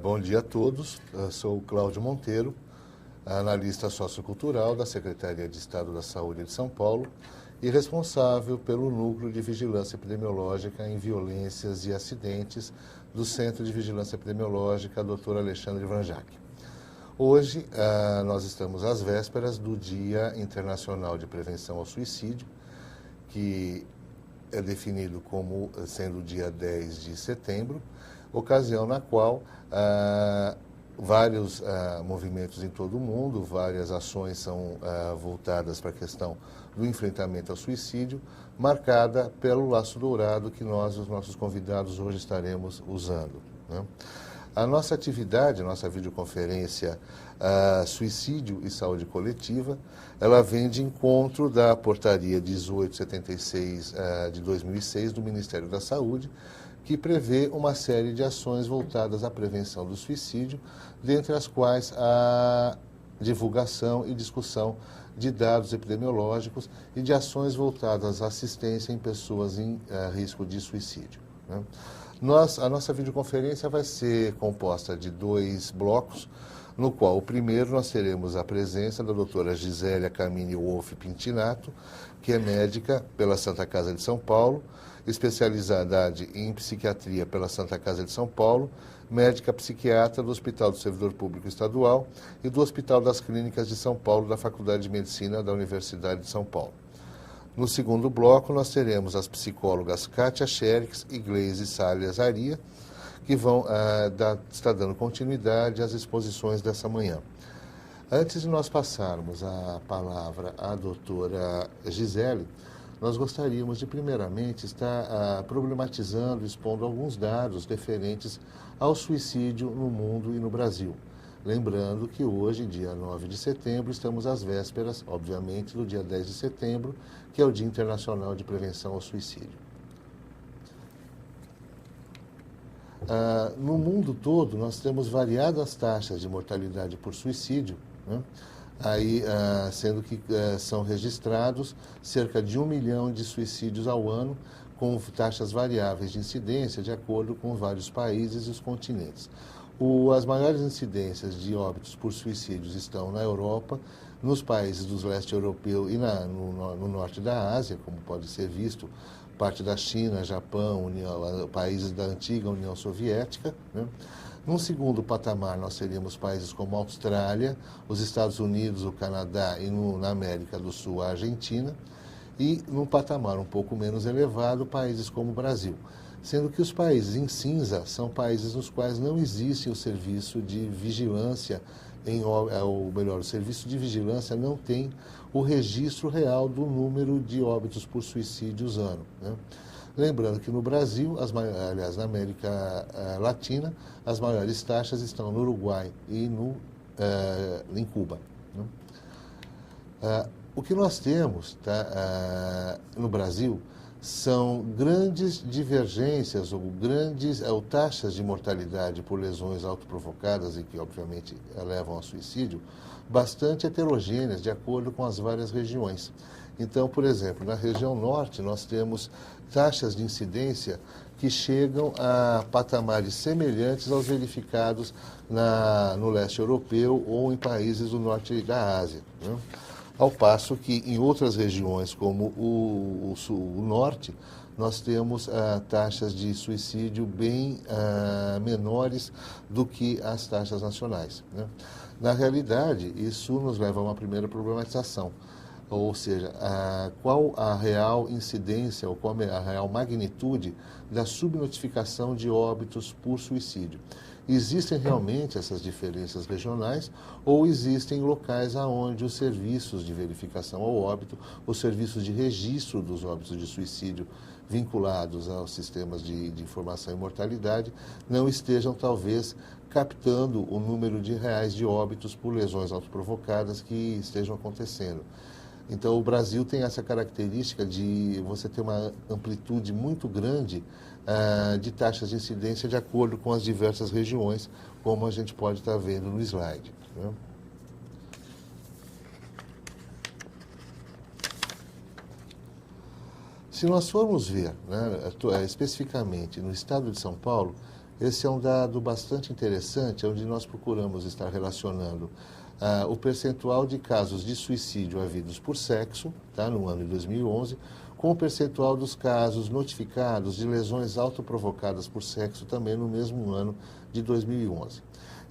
Bom dia a todos, eu sou o Cláudio Monteiro, analista sociocultural da Secretaria de Estado da Saúde de São Paulo e responsável pelo Núcleo de Vigilância Epidemiológica em Violências e Acidentes do Centro de Vigilância Epidemiológica, Dr. Alexandre Vanjac. Hoje, nós estamos às vésperas do Dia Internacional de Prevenção ao Suicídio, que é definido como sendo o dia 10 de setembro, ocasião na qual vários movimentos em todo o mundo, várias ações são voltadas para a questão do enfrentamento ao suicídio, marcada pelo laço dourado que nós, os nossos convidados, hoje estaremos usando, né? A nossa atividade, a nossa videoconferência Suicídio e Saúde Coletiva, ela vem de encontro da portaria 1876 de 2006 do Ministério da Saúde, que prevê uma série de ações voltadas à prevenção do suicídio, dentre as quais a divulgação e discussão de dados epidemiológicos e de ações voltadas à assistência em pessoas em risco de suicídio, né? A nossa videoconferência vai ser composta de 2 blocos, no qual o primeiro nós teremos a presença da doutora Gisélia Camini Wolff Pintinato, que é médica pela Santa Casa de São Paulo, especialidade em psiquiatria pela Santa Casa de São Paulo, médica psiquiatra do Hospital do Servidor Público Estadual e do Hospital das Clínicas de São Paulo da Faculdade de Medicina da Universidade de São Paulo. No segundo bloco, nós teremos as psicólogas Kátia Xerix e Gleise Salles Aria, que vão estar dando continuidade às exposições dessa manhã. Antes de nós passarmos a palavra à doutora Gisele, nós gostaríamos de, primeiramente, estar problematizando, expondo alguns dados referentes ao suicídio no mundo e no Brasil. Lembrando que hoje, dia 9 de setembro, estamos às vésperas, obviamente, do dia 10 de setembro, que é o Dia Internacional de Prevenção ao Suicídio. No mundo todo, nós temos variadas taxas de mortalidade por suicídio, né? Sendo que são registrados cerca de 1 milhão de suicídios ao ano, com taxas variáveis de incidência de acordo com vários países e os continentes. As maiores incidências de óbitos por suicídios estão na Europa, nos países do leste europeu e no norte da Ásia, como pode ser visto, parte da China, Japão, países da antiga União Soviética, né? Num segundo patamar, nós teríamos países como a Austrália, os Estados Unidos, o Canadá e na América do Sul, a Argentina. E num patamar um pouco menos elevado, países como o Brasil. Sendo que os países em cinza são países nos quais não existe o serviço de vigilância, o serviço de vigilância não tem o registro real do número de óbitos por suicídios ano, né? Lembrando que no Brasil, aliás, na América Latina, as maiores taxas estão no Uruguai e em Cuba, né? O que nós temos no Brasil são grandes divergências ou taxas de mortalidade por lesões autoprovocadas e que, obviamente, levam ao suicídio, bastante heterogêneas, de acordo com as várias regiões. Então, por exemplo, na região norte, nós temos taxas de incidência que chegam a patamares semelhantes aos verificados no leste europeu ou em países do norte da Ásia, né? Ao passo que em outras regiões, como o norte, nós temos taxas de suicídio bem menores do que as taxas nacionais, né? Na realidade, isso nos leva a uma primeira problematização, ou seja, qual a real incidência ou qual a real magnitude da subnotificação de óbitos por suicídio. Existem realmente essas diferenças regionais ou existem locais onde os serviços de verificação ao óbito, os serviços de registro dos óbitos de suicídio vinculados aos sistemas de informação e mortalidade não estejam, talvez, captando o número de reais de óbitos por lesões autoprovocadas que estejam acontecendo. Então, o Brasil tem essa característica de você ter uma amplitude muito grande de taxas de incidência de acordo com as diversas regiões, como a gente pode estar vendo no slide, né? Se nós formos ver, né, especificamente no estado de São Paulo, Esse é um dado bastante interessante, onde nós procuramos estar relacionando o percentual de casos de suicídio havidos por sexo, tá, no ano de 2011, com o percentual dos casos notificados de lesões autoprovocadas por sexo também no mesmo ano de 2011.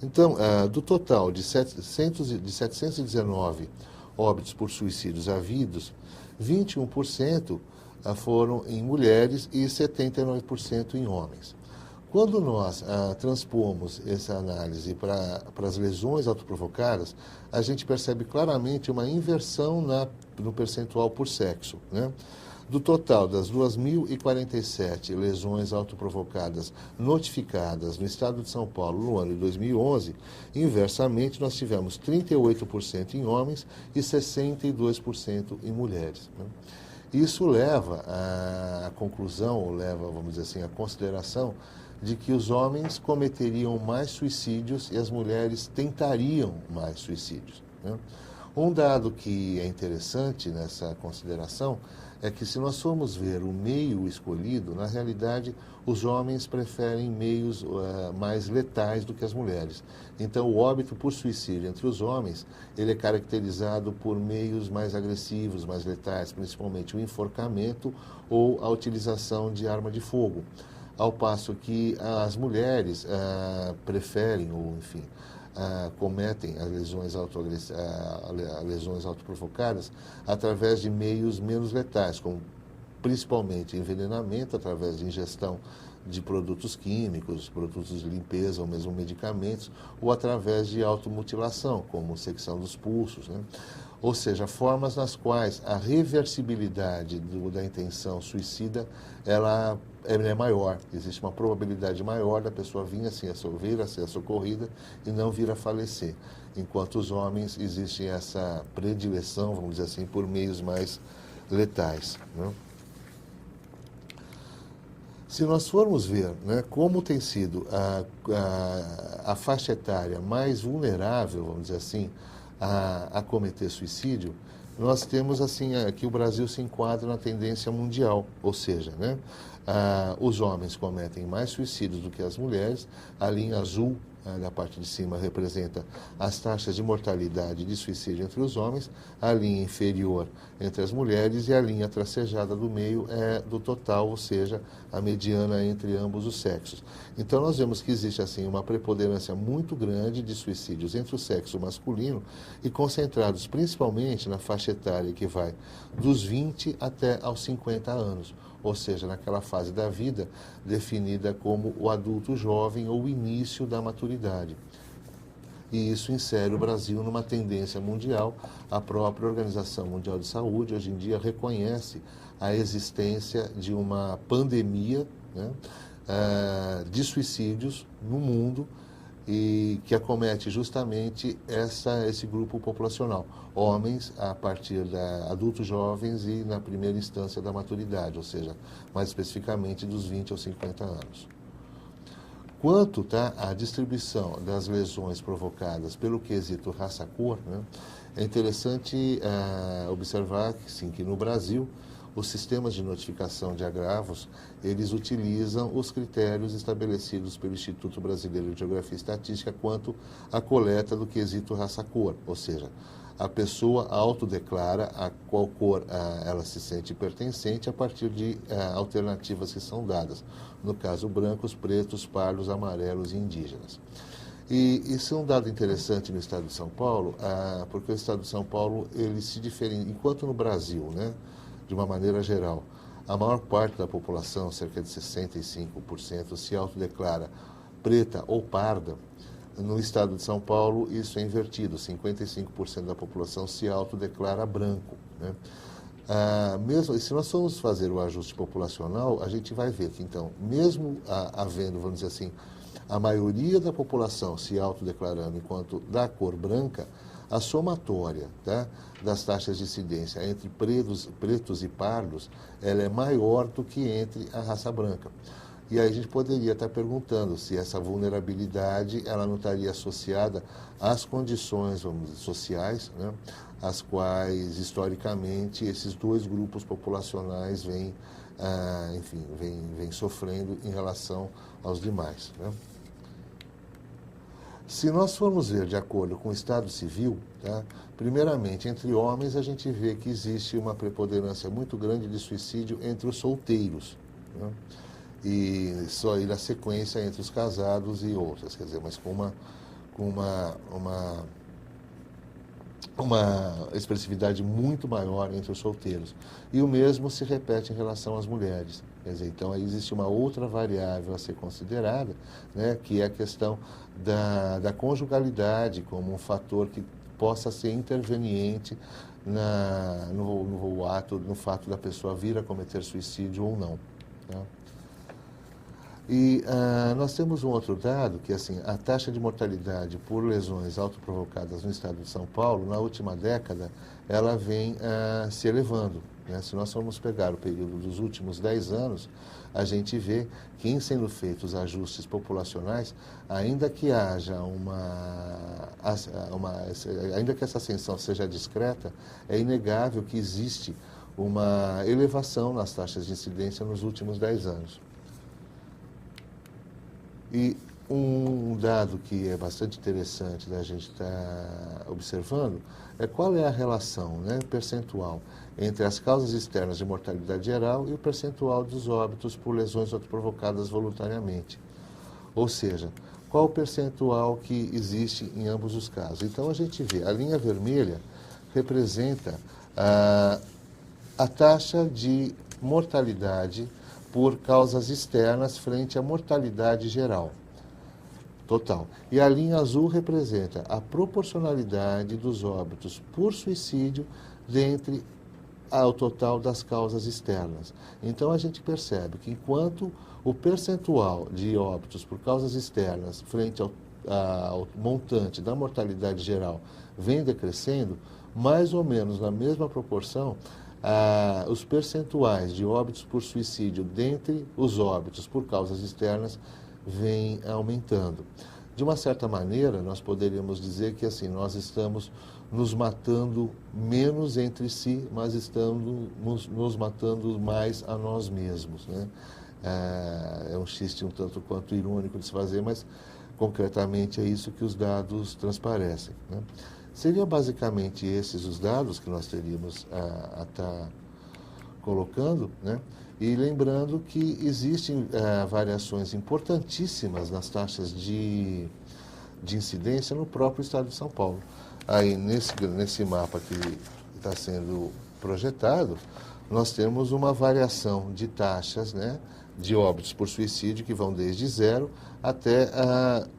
Então, do total de 719 óbitos por suicídios havidos, 21% foram em mulheres e 79% em homens. Quando nós transpomos essa análise para as lesões autoprovocadas, a gente percebe claramente uma inversão no percentual por sexo, né? Do total das 2.047 lesões autoprovocadas notificadas no estado de São Paulo no ano de 2011, inversamente nós tivemos 38% em homens e 62% em mulheres, né? Isso leva à conclusão, ou leva, vamos dizer assim, à consideração de que os homens cometeriam mais suicídios e as mulheres tentariam mais suicídios, né? Um dado que é interessante nessa consideração é que, se nós formos ver o meio escolhido, na realidade, os homens preferem meios mais letais do que as mulheres. Então, o óbito por suicídio entre os homens, ele é caracterizado por meios mais agressivos, mais letais, principalmente o enforcamento ou a utilização de arma de fogo. Ao passo que as mulheres preferem, ou enfim, cometem as lesões autoprovocadas através de meios menos letais, como principalmente envenenamento através de ingestão de produtos químicos, produtos de limpeza ou mesmo medicamentos, ou através de automutilação, como secção dos pulsos, né? Ou seja, formas nas quais a reversibilidade da intenção suicida ela é maior. Existe uma probabilidade maior da pessoa vir a ser socorrida e não vir a falecer. Enquanto os homens, existe essa predileção, vamos dizer assim, por meios mais letais, né? Se nós formos ver, né, como tem sido a faixa etária mais vulnerável, vamos dizer assim, a cometer suicídio, nós temos assim que o Brasil se enquadra na tendência mundial, ou seja, né, os homens cometem mais suicídios do que as mulheres. A linha azul da parte de cima representa as taxas de mortalidade de suicídio entre os homens, a linha inferior entre as mulheres e a linha tracejada do meio é do total, ou seja, a mediana entre ambos os sexos. Então nós vemos que existe assim uma preponderância muito grande de suicídios entre o sexo masculino e concentrados principalmente na faixa etária que vai dos 20 até aos 50 anos. Ou seja, naquela fase da vida definida como o adulto jovem ou o início da maturidade. E isso insere o Brasil numa tendência mundial. A própria Organização Mundial de Saúde, hoje em dia, reconhece a existência de uma pandemia, né, de suicídios no mundo, e que acomete justamente esse grupo populacional, homens a partir da adultos jovens e na primeira instância da maturidade, ou seja, mais especificamente dos 20 aos 50 anos. Quanto à distribuição das lesões provocadas pelo quesito raça-cor, né, é interessante observar que, sim, que no Brasil os sistemas de notificação de agravos, eles utilizam os critérios estabelecidos pelo Instituto Brasileiro de Geografia e Estatística quanto à coleta do quesito raça-cor, ou seja, a pessoa autodeclara a qual cor ela se sente pertencente a partir de alternativas que são dadas, no caso brancos, pretos, pardos, amarelos e indígenas. E isso é um dado interessante no estado de São Paulo, porque o estado de São Paulo ele se diferencia, enquanto no Brasil, né, de uma maneira geral, a maior parte da população, cerca de 65%, se autodeclara preta ou parda. No estado de São Paulo, isso é invertido, 55% da população se autodeclara branco, né? Mesmo, se nós formos fazer o ajuste populacional, a gente vai ver que, então, mesmo havendo, vamos dizer assim, a maioria da população se autodeclarando enquanto da cor branca, a somatória, tá, das taxas de incidência entre pretos e pardos, ela é maior do que entre a raça branca. E aí a gente poderia estar perguntando se essa vulnerabilidade ela não estaria associada às condições, vamos dizer, sociais, né, as quais, historicamente, esses dois grupos populacionais vêm enfim, vem sofrendo em relação aos demais, né? Se nós formos ver de acordo com o Estado Civil, tá? Primeiramente, entre homens, a gente vê que existe uma preponderância muito grande de suicídio entre os solteiros, né? E só aí na sequência entre os casados e outras, quer dizer, mas com uma expressividade muito maior entre os solteiros. E o mesmo se repete em relação às mulheres. Quer dizer, então aí existe uma outra variável a ser considerada, né, que é a questão da conjugalidade como um fator que possa ser interveniente no fato da pessoa vir a cometer suicídio ou não, tá? E nós temos um outro dado, que assim, a taxa de mortalidade por lesões autoprovocadas no estado de São Paulo, na última década, ela vem se elevando, né? Se nós formos pegar o período dos últimos 10 anos, a gente vê que, em sendo feitos ajustes populacionais, ainda que haja ainda que essa ascensão seja discreta, é inegável que existe uma elevação nas taxas de incidência nos últimos 10 anos. E um dado que é bastante interessante da gente estar observando é qual é a relação, né, percentual entre as causas externas de mortalidade geral e o percentual dos óbitos por lesões autoprovocadas voluntariamente. Ou seja, qual o percentual que existe em ambos os casos. Então a gente vê, a linha vermelha representa a taxa de mortalidade por causas externas frente à mortalidade geral, total. E a linha azul representa a proporcionalidade dos óbitos por suicídio dentre ao total das causas externas. Então a gente percebe que enquanto o percentual de óbitos por causas externas frente ao montante da mortalidade geral vem decrescendo, mais ou menos na mesma proporção, os percentuais de óbitos por suicídio dentre os óbitos por causas externas vêm aumentando. De uma certa maneira, nós poderíamos dizer que assim, nós estamos nos matando menos entre si, mas estamos nos matando mais a nós mesmos, né? É um xiste um tanto quanto irônico de se fazer, mas concretamente é isso que os dados transparecem, né? Seriam basicamente esses os dados que nós teríamos a estar colocando, né? E lembrando que existem variações importantíssimas nas taxas de incidência no próprio estado de São Paulo. Aí, nesse mapa que está sendo projetado, nós temos uma variação de taxas, né, de óbitos por suicídio que vão desde 0 até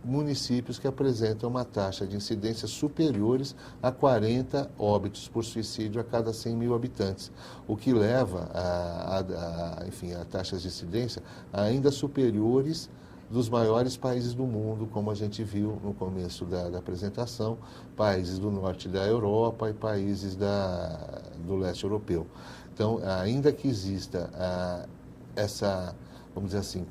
municípios que apresentam uma taxa de incidência superiores a 40 óbitos por suicídio a cada 100 mil habitantes, o que leva enfim, a taxas de incidência ainda superiores dos maiores países do mundo, como a gente viu no começo da apresentação, países do norte da Europa e países do leste europeu. Então, ainda que exista vamos dizer assim,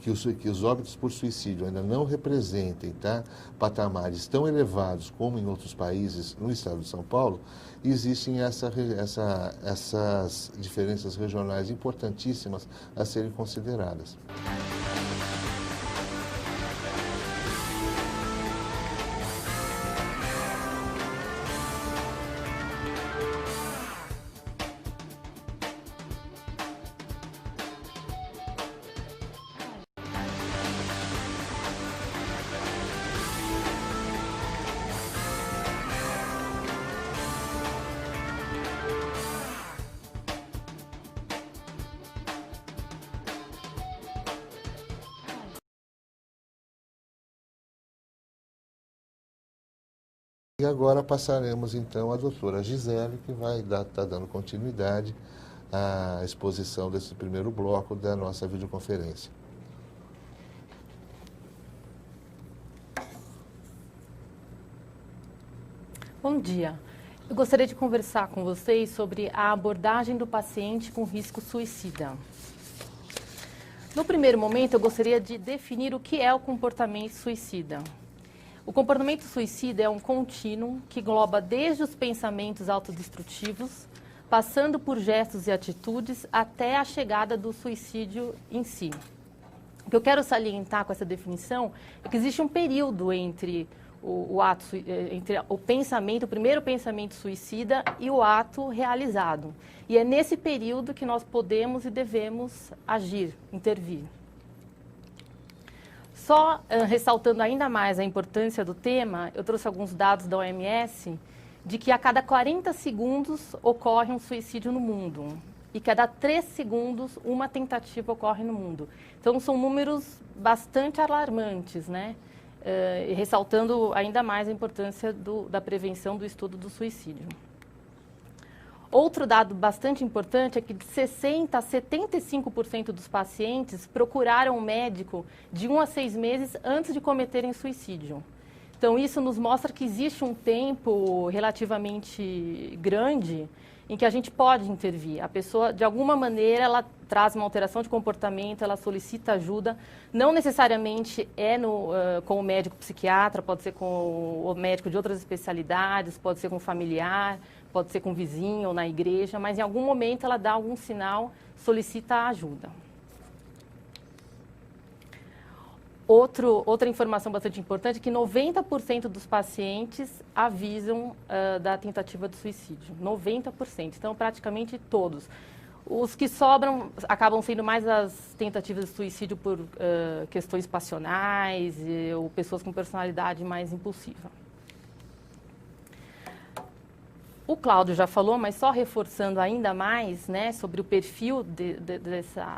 que os óbitos por suicídio ainda não representem, tá, patamares tão elevados como em outros países no estado de São Paulo, existem essas diferenças regionais importantíssimas a serem consideradas. E agora passaremos então à doutora Gisele, que vai estar dando continuidade à exposição desse primeiro bloco da nossa videoconferência. Bom dia. Eu gostaria de conversar com vocês sobre a abordagem do paciente com risco suicida. No primeiro momento, eu gostaria de definir o que é o comportamento suicida. O comportamento suicida é um contínuo que engloba desde os pensamentos autodestrutivos, passando por gestos e atitudes até a chegada do suicídio em si. O que eu quero salientar com essa definição é que existe um período entre o primeiro pensamento suicida e o ato realizado. E é nesse período que nós podemos e devemos agir, intervir. Só ressaltando ainda mais a importância do tema, eu trouxe alguns dados da OMS de que a cada 40 segundos ocorre um suicídio no mundo e cada 3 segundos uma tentativa ocorre no mundo. Então, são números bastante alarmantes, né? Ressaltando ainda mais a importância da prevenção do estudo do suicídio. Outro dado bastante importante é que de 60% a 75% dos pacientes procuraram um médico de 1 a 6 meses antes de cometerem suicídio. Então, isso nos mostra que existe um tempo relativamente grande em que a gente pode intervir. A pessoa, de alguma maneira, ela traz uma alteração de comportamento, ela solicita ajuda. Não necessariamente é com o médico psiquiatra, pode ser com o médico de outras especialidades, pode ser com o familiar, pode ser com o vizinho ou na igreja, mas em algum momento ela dá algum sinal, solicita ajuda. Outra informação bastante importante é que 90% dos pacientes avisam da tentativa de suicídio. 90%. Então, praticamente todos. Os que sobram acabam sendo mais as tentativas de suicídio por questões passionais ou pessoas com personalidade mais impulsiva. O Cláudio já falou, mas só reforçando ainda mais, né, sobre o perfil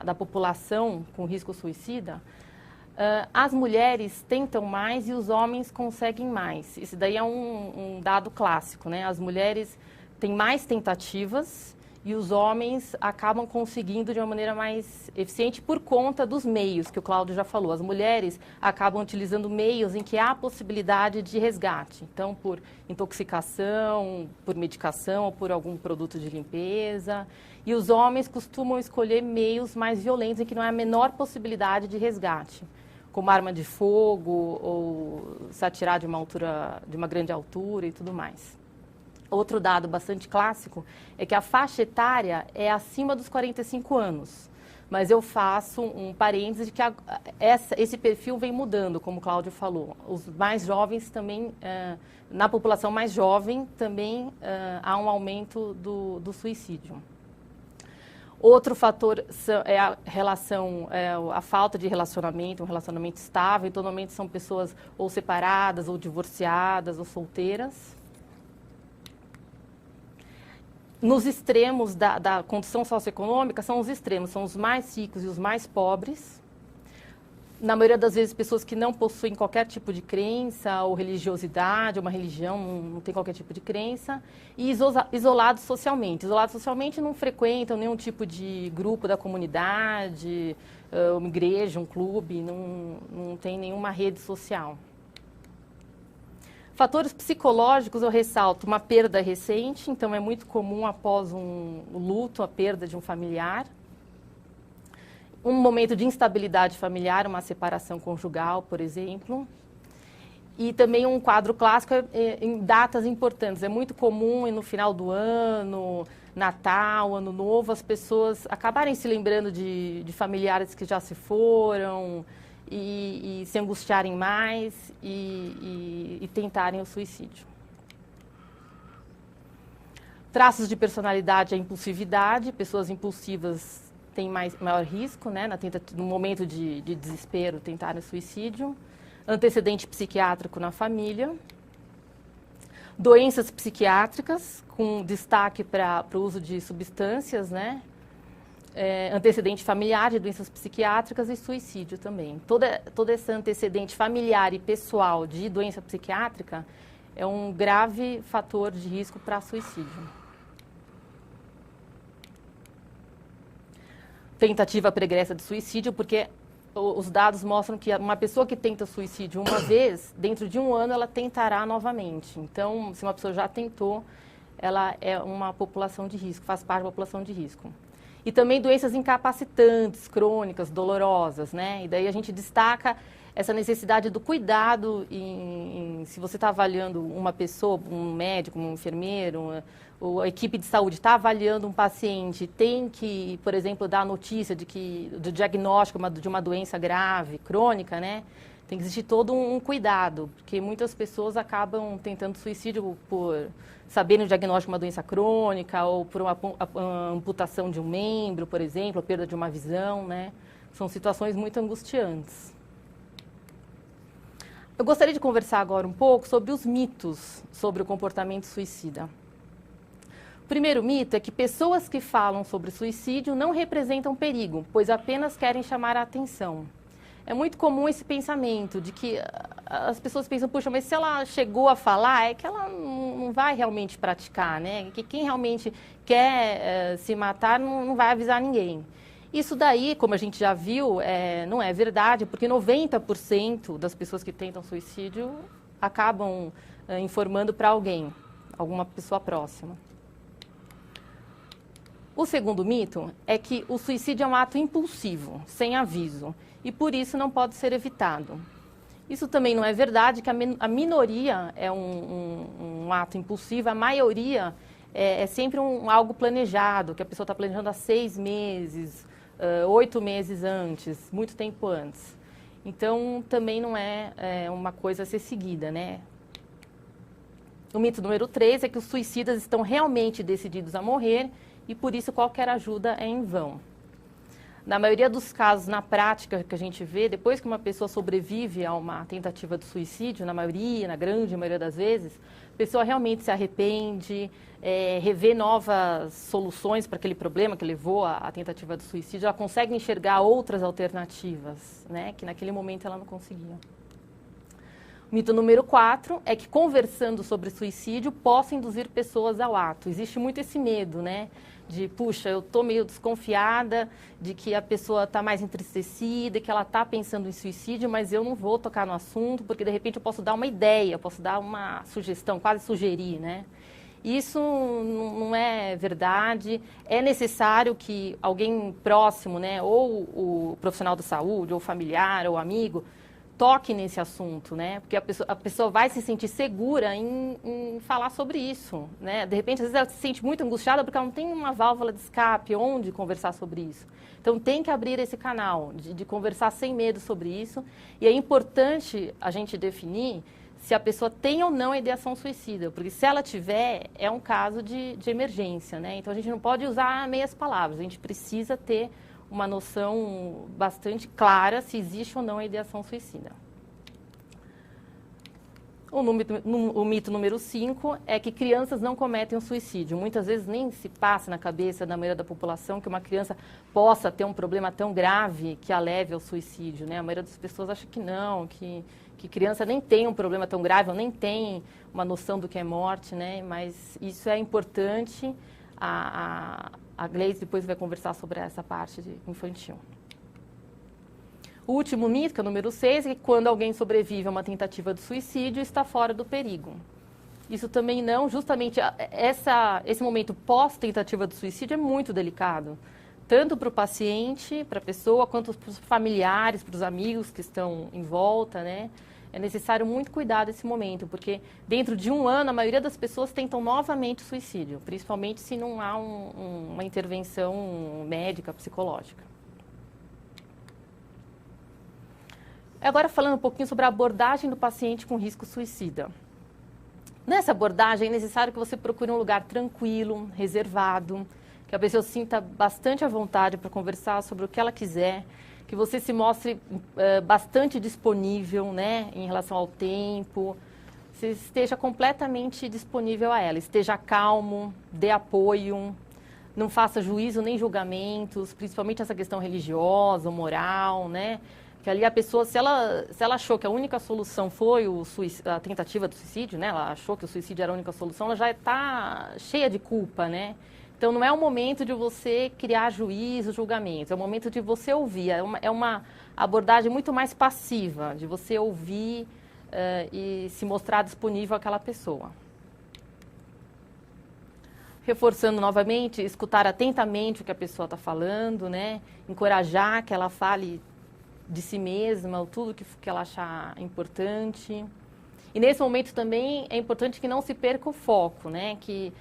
da população com risco suicida. As mulheres tentam mais e os homens conseguem mais. Isso daí é um dado clássico, né? As mulheres têm mais tentativas e os homens acabam conseguindo de uma maneira mais eficiente por conta dos meios que o Cláudio já falou. As mulheres acabam utilizando meios em que há a possibilidade de resgate. Então, por intoxicação, por medicação ou por algum produto de limpeza. E os homens costumam escolher meios mais violentos em que não há a menor possibilidade de resgate, como arma de fogo ou se atirar de uma grande altura e tudo mais. Outro dado bastante clássico é que a faixa etária é acima dos 45 anos. Mas eu faço um parêntese de que esse perfil vem mudando, como o Cláudio falou. Os mais jovens também, na população mais jovem, também há um aumento do suicídio. Outro fator é a falta de relacionamento, um relacionamento estável. Então, normalmente são pessoas ou separadas, ou divorciadas, ou solteiras. Nos extremos da condição socioeconômica, são os extremos, são os mais ricos e os mais pobres. Na maioria das vezes, pessoas que não possuem qualquer tipo de crença ou religiosidade, uma religião, não tem qualquer tipo de crença. E isolados socialmente. Isolados socialmente não frequentam nenhum tipo de grupo da comunidade, uma igreja, um clube, não tem nenhuma rede social. Fatores psicológicos, eu ressalto uma perda recente, então é muito comum após um luto, a perda de um familiar. Um momento de instabilidade familiar, uma separação conjugal, por exemplo. E também um quadro clássico em datas importantes. É muito comum no final do ano, Natal, Ano Novo, as pessoas acabarem se lembrando de familiares que já se foram e se angustiarem mais e tentarem o suicídio. Traços de personalidade, a impulsividade. Pessoas impulsivas têm maior risco, né, no momento de desespero, tentarem o suicídio. Antecedente psiquiátrico na família. Doenças psiquiátricas, com destaque para o uso de substâncias, né? Antecedente familiar de doenças psiquiátricas e suicídio também. Todo esse antecedente familiar e pessoal de doença psiquiátrica é um grave fator de risco para suicídio. Tentativa pregressa de suicídio, porque os dados mostram que uma pessoa que tenta suicídio uma vez, dentro de um ano ela tentará novamente. Então, se uma pessoa já tentou, ela é uma população de risco, faz parte da população de risco. E também doenças incapacitantes, crônicas, dolorosas, né? E daí a gente destaca essa necessidade do cuidado se você está avaliando uma pessoa, um médico, um enfermeiro, a equipe de saúde está avaliando um paciente, tem que, por exemplo, dar a notícia do diagnóstico de uma doença grave, crônica, né? Tem que existir todo um cuidado, porque muitas pessoas acabam tentando suicídio por saberem o diagnóstico de uma doença crônica ou por uma amputação de um membro, por exemplo, a perda de uma visão, né? São situações muito angustiantes. Eu gostaria de conversar agora um pouco sobre os mitos sobre o comportamento suicida. O primeiro mito é que pessoas que falam sobre suicídio não representam perigo, pois apenas querem chamar a atenção. É muito comum esse pensamento de que as pessoas pensam, puxa, mas se ela chegou a falar, é que ela não vai realmente praticar, né? Que quem realmente quer se matar não vai avisar ninguém. Isso daí, como a gente já viu, não é verdade, porque 90% das pessoas que tentam suicídio acabam informando para alguém, alguma pessoa próxima. O segundo mito é que o suicídio é um ato impulsivo, sem aviso, e por isso não pode ser evitado. Isso também não é verdade, que a minoria é um ato impulsivo, a maioria é sempre algo planejado, que a pessoa está planejando há 6 meses, 8 meses antes, muito tempo antes. Então, também não é uma coisa a ser seguida, né? O mito número 3 é que os suicidas estão realmente decididos a morrer e, por isso, qualquer ajuda é em vão. Na maioria dos casos, na prática que a gente vê, depois que uma pessoa sobrevive a uma tentativa de suicídio, na grande maioria das vezes, a pessoa realmente se arrepende, revê novas soluções para aquele problema que levou à tentativa de suicídio, ela consegue enxergar outras alternativas, né, que naquele momento ela não conseguia. O mito número 4 é que conversando sobre suicídio possa induzir pessoas ao ato. Existe muito esse medo, né? De, puxa, eu estou meio desconfiada de que a pessoa está mais entristecida, que ela está pensando em suicídio, mas eu não vou tocar no assunto, porque de repente eu posso dar uma ideia, eu posso dar uma sugestão, quase sugerir, né? Isso não é verdade. É necessário que alguém próximo, né, ou o profissional da saúde, ou familiar, ou amigo, toque nesse assunto, né? Porque a pessoa vai se sentir segura em falar sobre isso, né? De repente, às vezes ela se sente muito angustiada porque ela não tem uma válvula de escape onde conversar sobre isso. Então, tem que abrir esse canal de conversar sem medo sobre isso. E é importante a gente definir se a pessoa tem ou não a ideação suicida, porque se ela tiver, é um caso de emergência, né? Então, a gente não pode usar meias palavras, a gente precisa ter uma noção bastante clara se existe ou não a ideação suicida. O mito número 5 é que crianças não cometem um suicídio. Muitas vezes nem se passa na cabeça da maioria da população que uma criança possa ter um problema tão grave que a leve ao suicídio, né? A maioria das pessoas acha que não, que criança nem tem um problema tão grave, ou nem tem uma noção do que é morte, né? Mas isso é importante. A Gleice depois vai conversar sobre essa parte infantil. O último mito, que é o número 6, é que quando alguém sobrevive a uma tentativa de suicídio, está fora do perigo. Isso também não, justamente esse momento pós-tentativa de suicídio é muito delicado, tanto para o paciente, para a pessoa, quanto para os familiares, para os amigos que estão em volta, né? É necessário muito cuidado nesse momento, porque dentro de 1 ano, a maioria das pessoas tentam novamente o suicídio, principalmente se não há uma intervenção médica, psicológica. Agora, falando um pouquinho sobre a abordagem do paciente com risco suicida. Nessa abordagem, é necessário que você procure um lugar tranquilo, reservado, que a pessoa sinta bastante à vontade para conversar sobre o que ela quiser, que você se mostre bastante disponível, né, em relação ao tempo, você esteja completamente disponível a ela, esteja calmo, dê apoio, não faça juízo nem julgamentos, principalmente essa questão religiosa, moral, né, que ali a pessoa, se ela achou que a única solução foi a tentativa do suicídio, né, ela achou que o suicídio era a única solução, ela já está cheia de culpa, né. Então, não é o momento de você criar juízo, julgamentos, é o momento de você ouvir. É uma abordagem muito mais passiva, de você ouvir e se mostrar disponível àquela pessoa. Reforçando novamente, escutar atentamente o que a pessoa está falando, né? Encorajar que ela fale de si mesma, tudo que ela achar importante. E nesse momento também é importante que não se perca o foco, né? Que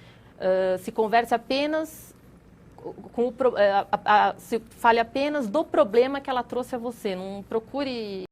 se converse apenas se fale apenas do problema que ela trouxe a você. Não procure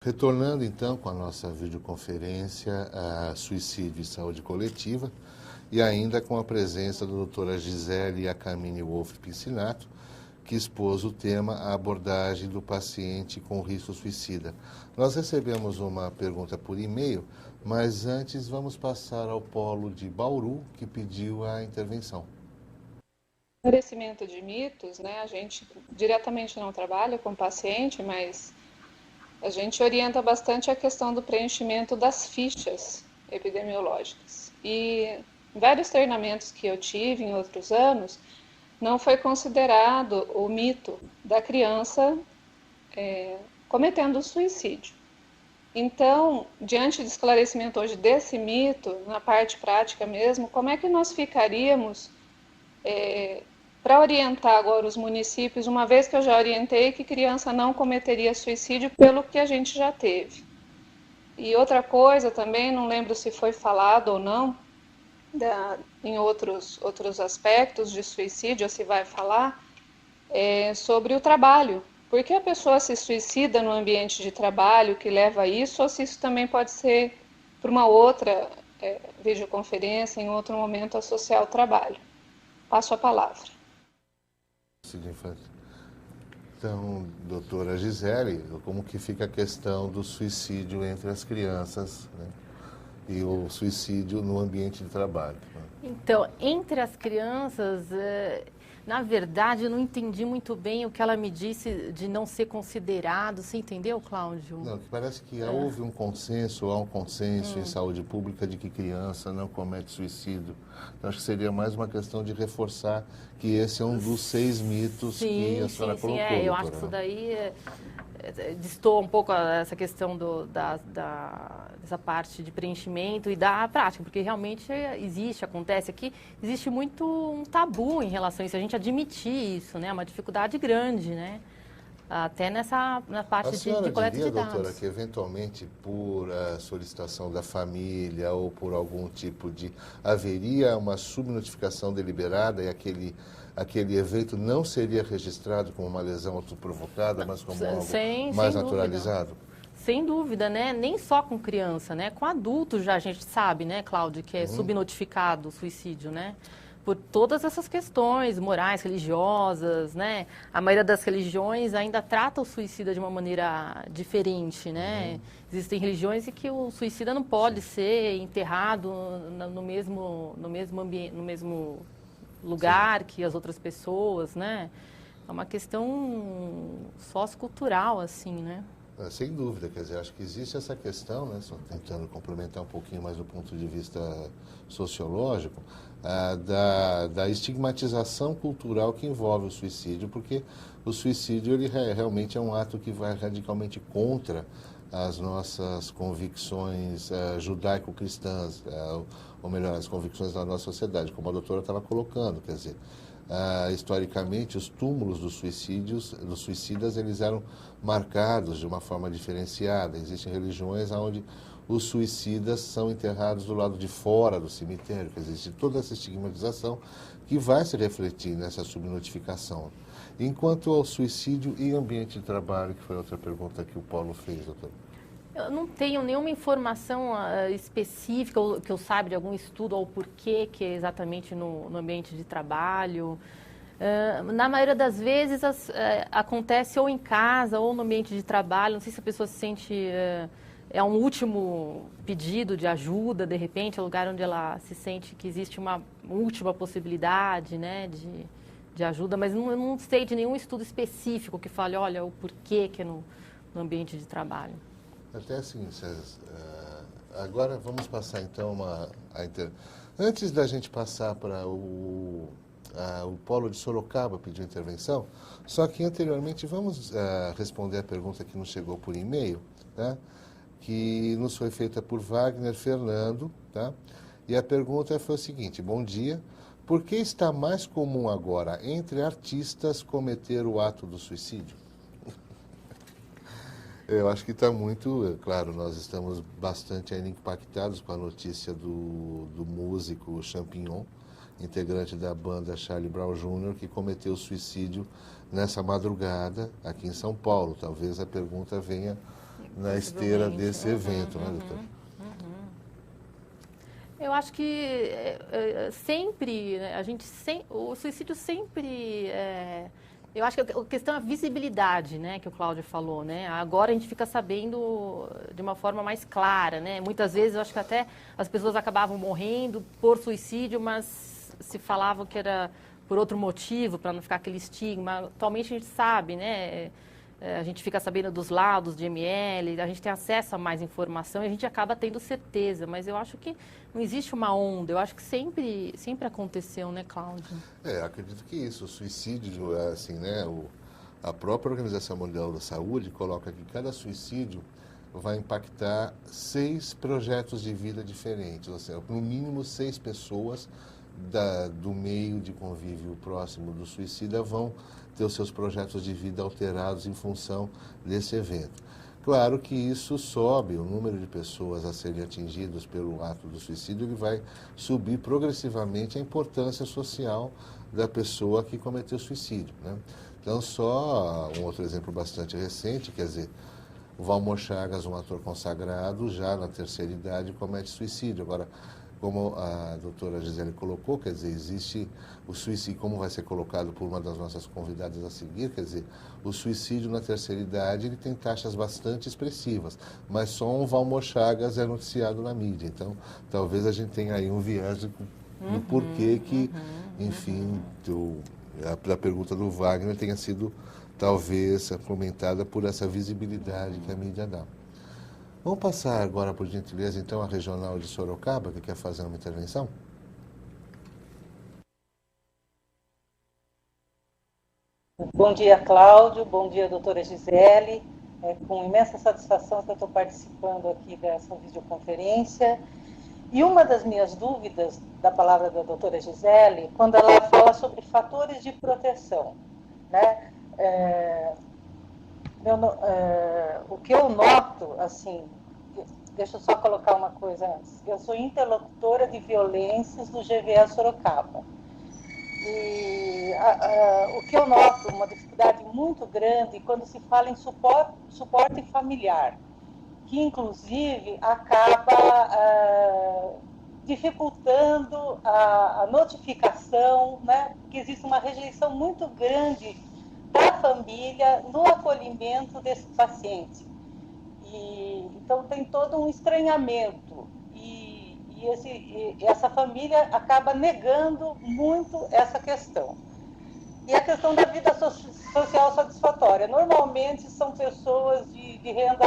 Retornando então com a nossa videoconferência a Suicídio e Saúde Coletiva e ainda com a presença da doutora Gisele Akamine Wolff Pincinato, que expôs o tema a abordagem do paciente com risco suicida. Nós recebemos uma pergunta por e-mail, mas antes vamos passar ao polo de Bauru, que pediu a intervenção. Esclarecimento de mitos, né? A gente diretamente não trabalha com paciente, mas a gente orienta bastante a questão do preenchimento das fichas epidemiológicas. E em vários treinamentos que eu tive em outros anos, não foi considerado o mito da criança cometendo suicídio. Então, diante do esclarecimento hoje desse mito, na parte prática mesmo, como é que nós ficaríamos para orientar agora os municípios, uma vez que eu já orientei que criança não cometeria suicídio pelo que a gente já teve. E outra coisa também, não lembro se foi falado ou não, em outros aspectos de suicídio, ou se vai falar, sobre o trabalho. Por que a pessoa se suicida no ambiente de trabalho que leva a isso, ou se isso também pode ser por uma outra videoconferência, em outro momento associar ao trabalho. Passo a palavra. Então, doutora Gisele, como que fica a questão do suicídio entre as crianças, né, e o suicídio no ambiente de trabalho? Então, entre as crianças, na verdade, eu não entendi muito bem o que ela me disse de não ser considerado. Você entendeu, Cláudio? Não, que parece que houve um consenso, há um consenso em saúde pública de que criança não comete suicídio. Então, acho que seria mais uma questão de reforçar que esse é um dos 6 mitos que a senhora colocou. Sim, eu acho que isso daí destoa um pouco essa questão dessa parte de preenchimento e da prática, porque realmente acontece aqui, existe muito um tabu em relação a isso, a gente admitir isso, né? É uma dificuldade grande, né? Até na parte de coleta de dados. Doutora, que eventualmente por solicitação da família ou por algum tipo de... haveria uma subnotificação deliberada e aquele evento não seria registrado como uma lesão autoprovocada, mas como algo mais naturalizado? Sem dúvida, né? Nem só com criança, né? Com adulto já a gente sabe, né, Cláudio, que é subnotificado o suicídio, né? Por todas essas questões morais, religiosas, né? A maioria das religiões ainda trata o suicida de uma maneira diferente, né? Existem religiões em que o suicida não pode ser enterrado no mesmo ambiente, no mesmo lugar que as outras pessoas, né? É uma questão sociocultural, assim, né? Sem dúvida, quer dizer, acho que existe essa questão, né, só tentando complementar um pouquinho mais do ponto de vista sociológico, da estigmatização cultural que envolve o suicídio, porque o suicídio ele realmente é um ato que vai radicalmente contra as nossas convicções judaico-cristãs, ou melhor, as convicções da nossa sociedade, como a doutora estava colocando, quer dizer, historicamente, os túmulos dos suicidas, eles eram marcados de uma forma diferenciada. Existem religiões onde os suicidas são enterrados do lado de fora do cemitério. Existe toda essa estigmatização que vai se refletir nessa subnotificação. Enquanto ao suicídio em ambiente de trabalho, que foi outra pergunta que o Paulo fez, doutor. Eu não tenho nenhuma informação específica, que eu saiba de algum estudo ou porquê que é exatamente no ambiente de trabalho. Na maioria das vezes acontece ou em casa ou no ambiente de trabalho. Não sei se a pessoa se sente... é um último pedido de ajuda, de repente, é um lugar onde ela se sente que existe uma última possibilidade, né, de ajuda, mas eu não sei de nenhum estudo específico que fale, olha, o porquê que é no ambiente de trabalho. Até assim, agora vamos passar então Antes da gente passar para o Polo de Sorocaba pedir intervenção, só que anteriormente vamos responder a pergunta que nos chegou por e-mail, tá? Que nos foi feita por Wagner Fernando, tá? E a pergunta foi o seguinte: bom dia, por que está mais comum agora entre artistas cometer o ato do suicídio? Eu acho que está muito, claro, nós estamos bastante ainda impactados com a notícia do músico Champignon, integrante da banda Charlie Brown Jr., que cometeu suicídio nessa madrugada aqui em São Paulo. Talvez a pergunta venha na esteira desse evento, né, doutora? Eu acho que sempre, né, o suicídio sempre, eu acho que a questão é a visibilidade, né, que o Cláudio falou, né, agora a gente fica sabendo de uma forma mais clara, né, muitas vezes eu acho que até as pessoas acabavam morrendo por suicídio, mas se falava que era por outro motivo, para não ficar aquele estigma. Atualmente a gente sabe, né, a gente fica sabendo dos laudos de ML, a gente tem acesso a mais informação e a gente acaba tendo certeza, mas eu acho que não existe uma onda, eu acho que sempre aconteceu, né, Cláudio? Acredito que isso, o suicídio, assim, né, a própria Organização Mundial da Saúde coloca que cada suicídio vai impactar 6 projetos de vida diferentes, ou seja, no mínimo 6 pessoas do meio de convívio próximo do suicida vão ter os seus projetos de vida alterados em função desse evento. Claro que isso sobe, o número de pessoas a serem atingidas pelo ato do suicídio, ele vai subir progressivamente a importância social da pessoa que cometeu suicídio, né? Então, só um outro exemplo bastante recente, quer dizer, o Valmor Chagas, um ator consagrado, já na terceira idade, comete suicídio. Agora, como a doutora Gisele colocou, quer dizer, existe o suicídio, como vai ser colocado por uma das nossas convidadas a seguir, quer dizer, o suicídio na terceira idade ele tem taxas bastante expressivas, mas só um Valmor Chagas é noticiado na mídia. Então, talvez a gente tenha aí um viés do porquê que, enfim, a pergunta do Wagner tenha sido, talvez, comentada por essa visibilidade que a mídia dá. Vamos passar agora, por gentileza, então, a regional de Sorocaba, que quer fazer uma intervenção? Bom dia, Cláudio. Bom dia, doutora Gisele. É com imensa satisfação que eu estou participando aqui dessa videoconferência. E uma das minhas dúvidas da palavra da doutora Gisele, quando ela fala sobre fatores de proteção, né? O que eu noto, assim, deixa eu só colocar uma coisa antes. Eu sou interlocutora de violências do GVA Sorocaba. E o que eu noto, uma dificuldade muito grande, quando se fala em suporte familiar, que inclusive acaba dificultando a notificação, né? Que existe uma rejeição muito grande da família no acolhimento desse paciente. Então tem todo um estranhamento e essa família acaba negando muito essa questão. E a questão da vida social satisfatória. Normalmente são pessoas de renda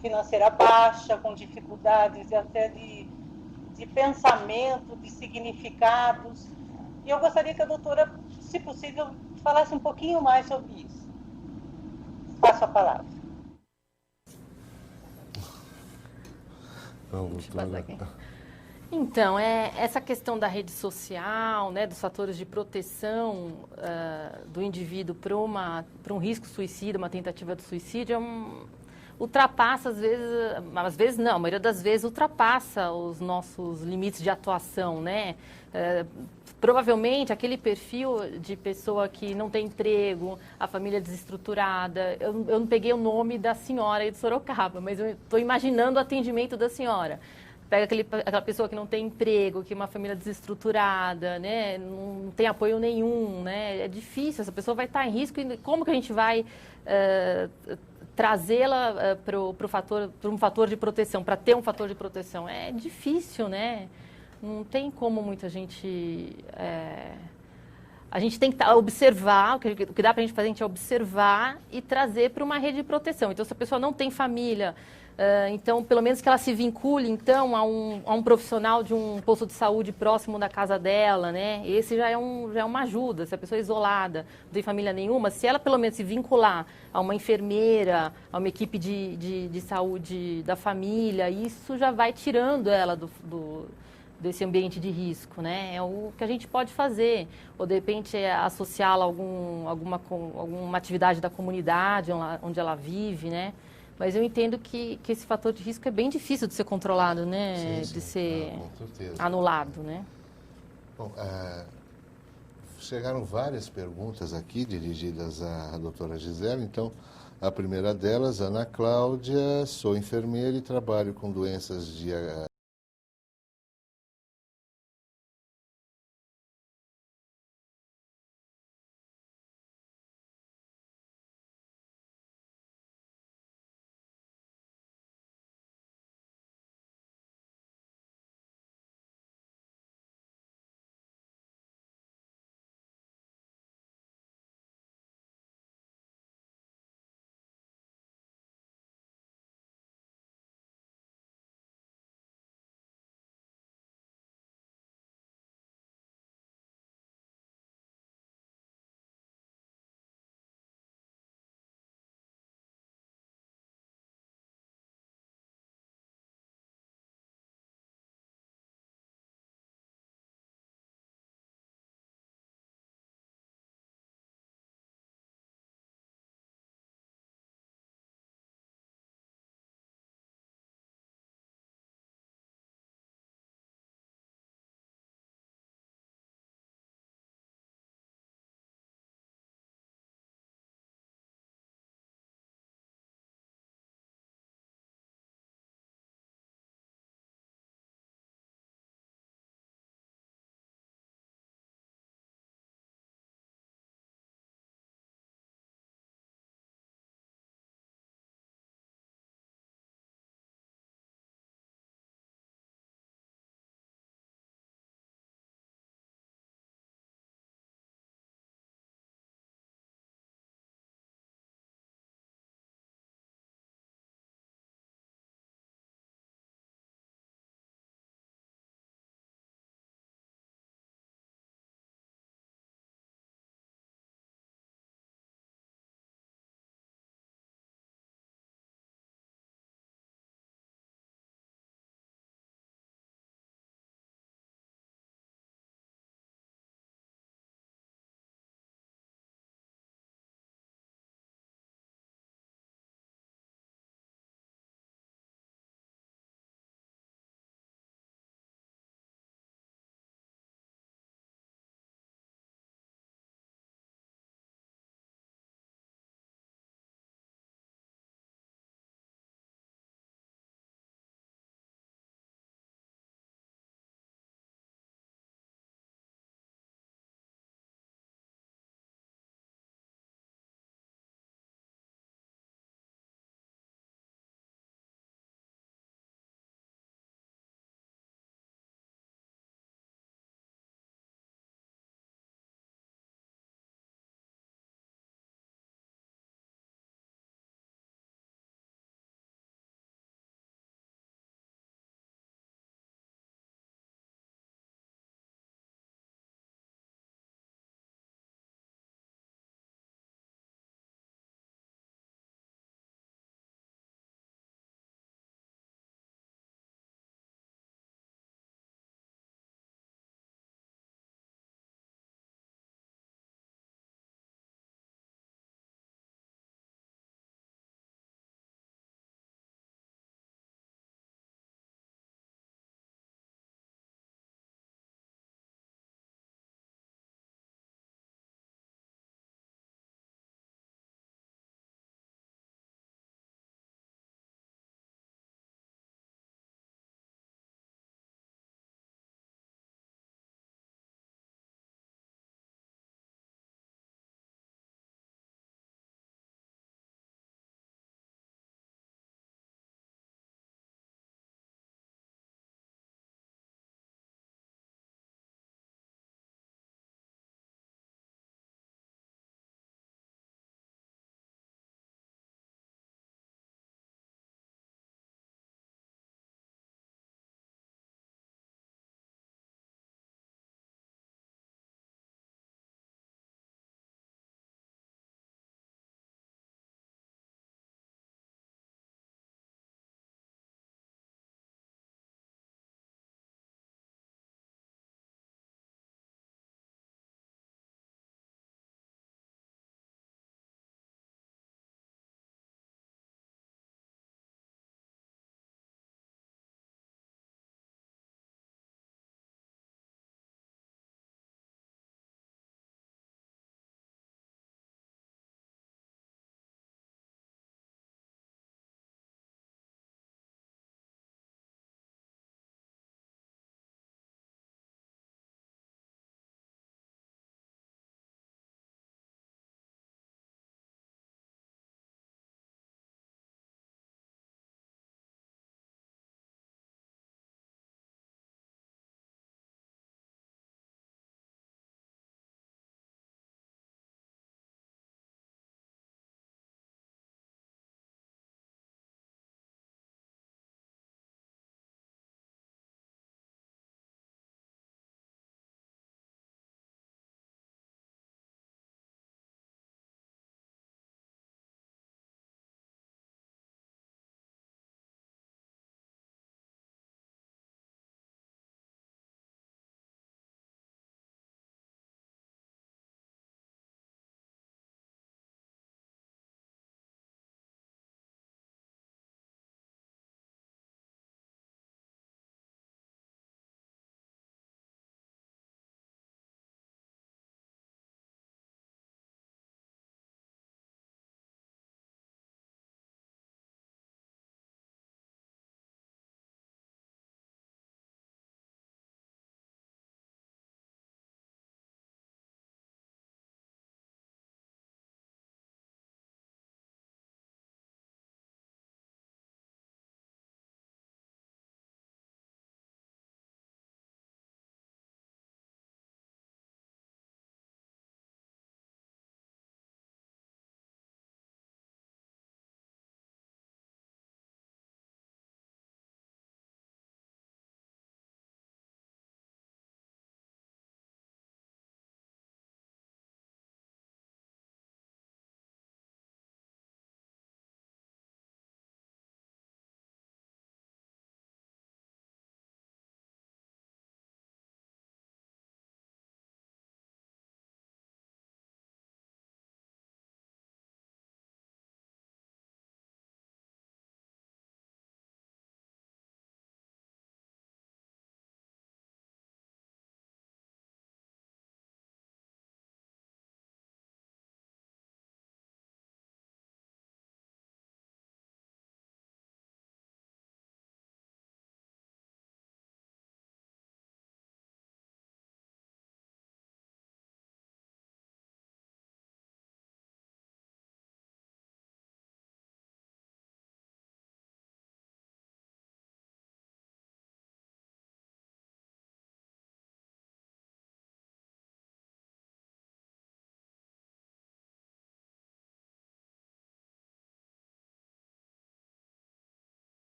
financeira baixa, com dificuldades até de pensamento, de significados. E eu gostaria que a doutora, se possível, falasse um pouquinho mais sobre isso. Passo a palavra. Então, essa questão da rede social, né, dos fatores de proteção do indivíduo para um risco suicida, uma tentativa de suicídio, ultrapassa, às vezes não, a maioria das vezes ultrapassa os nossos limites de atuação, né? Provavelmente aquele perfil de pessoa que não tem emprego, a família desestruturada, eu não peguei o nome da senhora aí de Sorocaba, mas eu estou imaginando o atendimento da senhora. Pega aquela pessoa que não tem emprego, que é uma família desestruturada, né? Não tem apoio nenhum, né? É difícil, essa pessoa vai estar em risco. E como que a gente vai trazê-la para um fator de proteção, para ter um fator de proteção? É difícil, né? Não tem como muita gente... A gente tem que observar, o que dá para a gente fazer é observar e trazer para uma rede de proteção. Então, se a pessoa não tem família, então, pelo menos que ela se vincule, então, a um profissional de um posto de saúde próximo da casa dela, né? Esse já é uma ajuda. Se a pessoa é isolada, não tem família nenhuma, se ela pelo menos se vincular a uma enfermeira, a uma equipe de saúde da família, isso já vai tirando ela desse ambiente de risco, né? É o que a gente pode fazer. Ou, de repente, associá-la a alguma atividade da comunidade onde ela vive, né? Mas eu entendo que esse fator de risco é bem difícil de ser controlado, né? Sim. De ser Com anulado, né? Bom, chegaram várias perguntas aqui dirigidas à doutora Gisele, então A primeira delas, Ana Cláudia, sou enfermeira e trabalho com doenças de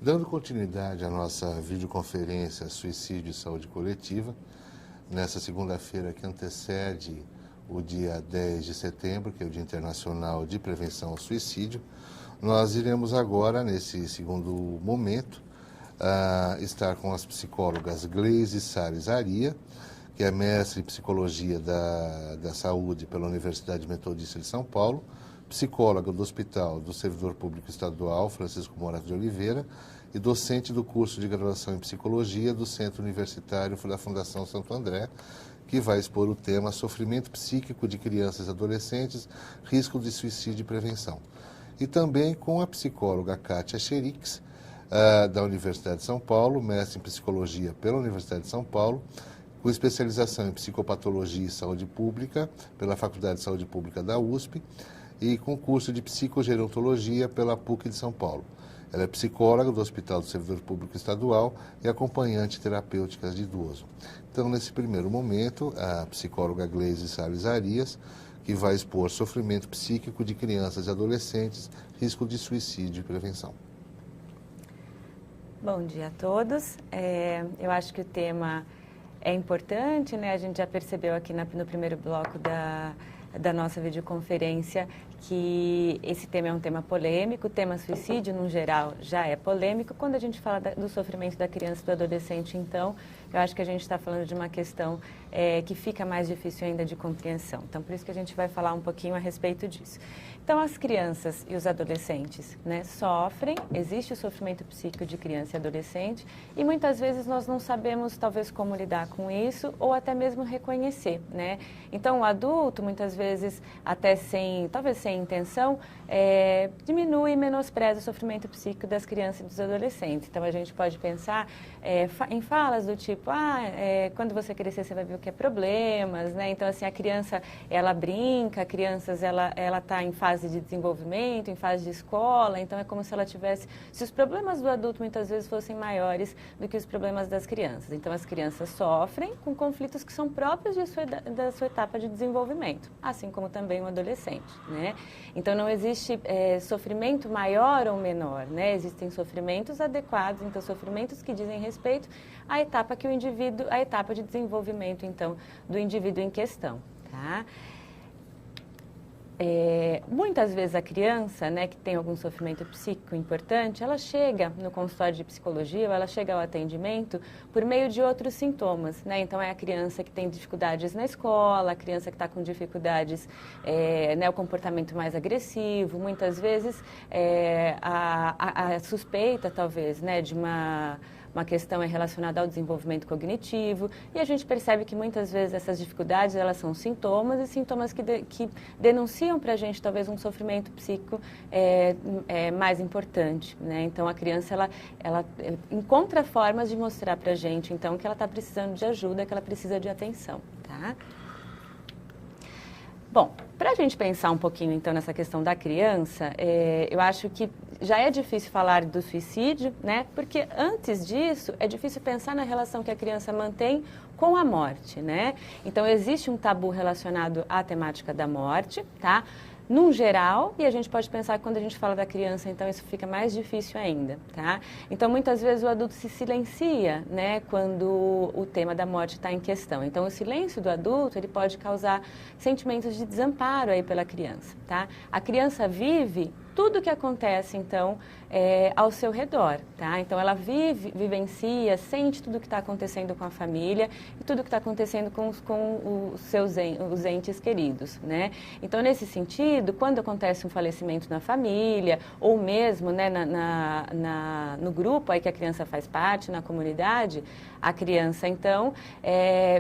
Dando continuidade à nossa videoconferência Suicídio e Saúde Coletiva, nessa segunda-feira que antecede o dia 10 de setembro, que é o Dia Internacional de Prevenção ao Suicídio, nós iremos agora, nesse segundo momento, estar com as psicólogas Gleise Salles Aria, que é mestre em Psicologia da Saúde pela Universidade Metodista de São Paulo, psicóloga do Hospital do Servidor Público Estadual Francisco Morato de Oliveira e docente do curso de graduação em Psicologia do Centro Universitário da Fundação Santo André, que vai expor o tema Sofrimento Psíquico de Crianças e Adolescentes, Risco de Suicídio e Prevenção. E também com a psicóloga Kátia Cherix, da Universidade de São Paulo, mestre em Psicologia pela Universidade de São Paulo, com especialização em Psicopatologia e Saúde Pública pela Faculdade de Saúde Pública da USP, e com curso de Psicogerontologia pela PUC de São Paulo. Ela é psicóloga do Hospital do Servidor Público Estadual e acompanhante terapêutica de idoso. Então, nesse primeiro momento, a psicóloga Gleise Salles Arias, que vai expor sofrimento psíquico de crianças e adolescentes, risco de suicídio e prevenção. Bom dia a todos. Eu acho que o tema é importante, né? A gente já percebeu aqui no primeiro bloco da nossa videoconferência que esse tema é um tema polêmico. O tema suicídio, no geral, já é polêmico. Quando a gente fala do sofrimento da criança e do adolescente, então, eu acho que a gente está falando de uma questão que fica mais difícil ainda de compreensão. Então, por isso que a gente vai falar um pouquinho a respeito disso. Então, as crianças e os adolescentes, né, sofrem, existe o sofrimento psíquico de criança e adolescente, e muitas vezes nós não sabemos, talvez, como lidar com isso, ou até mesmo reconhecer, né? Então, o adulto, muitas vezes, até talvez sem intenção, diminui e menospreza o sofrimento psíquico das crianças e dos adolescentes. Então, a gente pode pensar em falas do tipo, quando você crescer, você vai ver o que é problemas, né? Então, assim, a criança, ela brinca, a criança, ela está em fase de desenvolvimento, em fase de escola, então é como se ela tivesse, se os problemas do adulto muitas vezes fossem maiores do que os problemas das crianças. Então, as crianças sofrem com conflitos que são próprios da sua etapa de desenvolvimento, assim como também o adolescente, né? Então, não existe sofrimento maior ou menor, né? Existem sofrimentos adequados, então, sofrimentos que dizem respeito à etapa que o indivíduo, a etapa de desenvolvimento, então, do indivíduo em questão, tá? Muitas vezes a criança, né, que tem algum sofrimento psíquico importante, ela chega no consultório de psicologia, ou ela chega ao atendimento por meio de outros sintomas, né? Então, é a criança que tem dificuldades na escola, a criança que está com dificuldades, né, o comportamento mais agressivo, muitas vezes a suspeita, talvez, né, de uma questão relacionada ao desenvolvimento cognitivo, e a gente percebe que muitas vezes essas dificuldades, elas são sintomas, e sintomas que denunciam para a gente talvez um sofrimento psíquico mais importante, né? Então, a criança, ela encontra formas de mostrar para a gente, então, que ela está precisando de ajuda, que ela precisa de atenção, tá? Bom, para a gente pensar um pouquinho, então, nessa questão da criança, eu acho que já é difícil falar do suicídio, né? Porque antes disso, é difícil pensar na relação que a criança mantém com a morte, né? Então, existe um tabu relacionado à temática da morte, tá? Num geral, e a gente pode pensar que quando a gente fala da criança, então isso fica mais difícil ainda, tá? Então, muitas vezes o adulto se silencia, né, quando o tema da morte está em questão. Então, o silêncio do adulto, ele pode causar sentimentos de desamparo aí pela criança, tá? A criança vive tudo o que acontece, então, ao seu redor, tá? Então, ela vivencia, sente tudo o que está acontecendo com a família e tudo o que está acontecendo com os entes queridos, né? Então, nesse sentido, quando acontece um falecimento na família, ou mesmo, né, no grupo aí que a criança faz parte, na comunidade, a criança, então,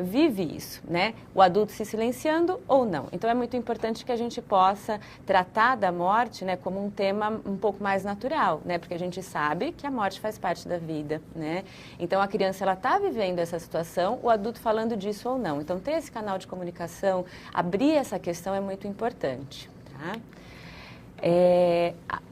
vive isso, né? O adulto se silenciando ou não. Então, é muito importante que a gente possa tratar da morte, né, como um tema um pouco mais natural, né? Porque a gente sabe que a morte faz parte da vida, né? Então, a criança, ela está vivendo essa situação, o adulto falando disso ou não. Então, ter esse canal de comunicação, abrir essa questão é muito importante, tá?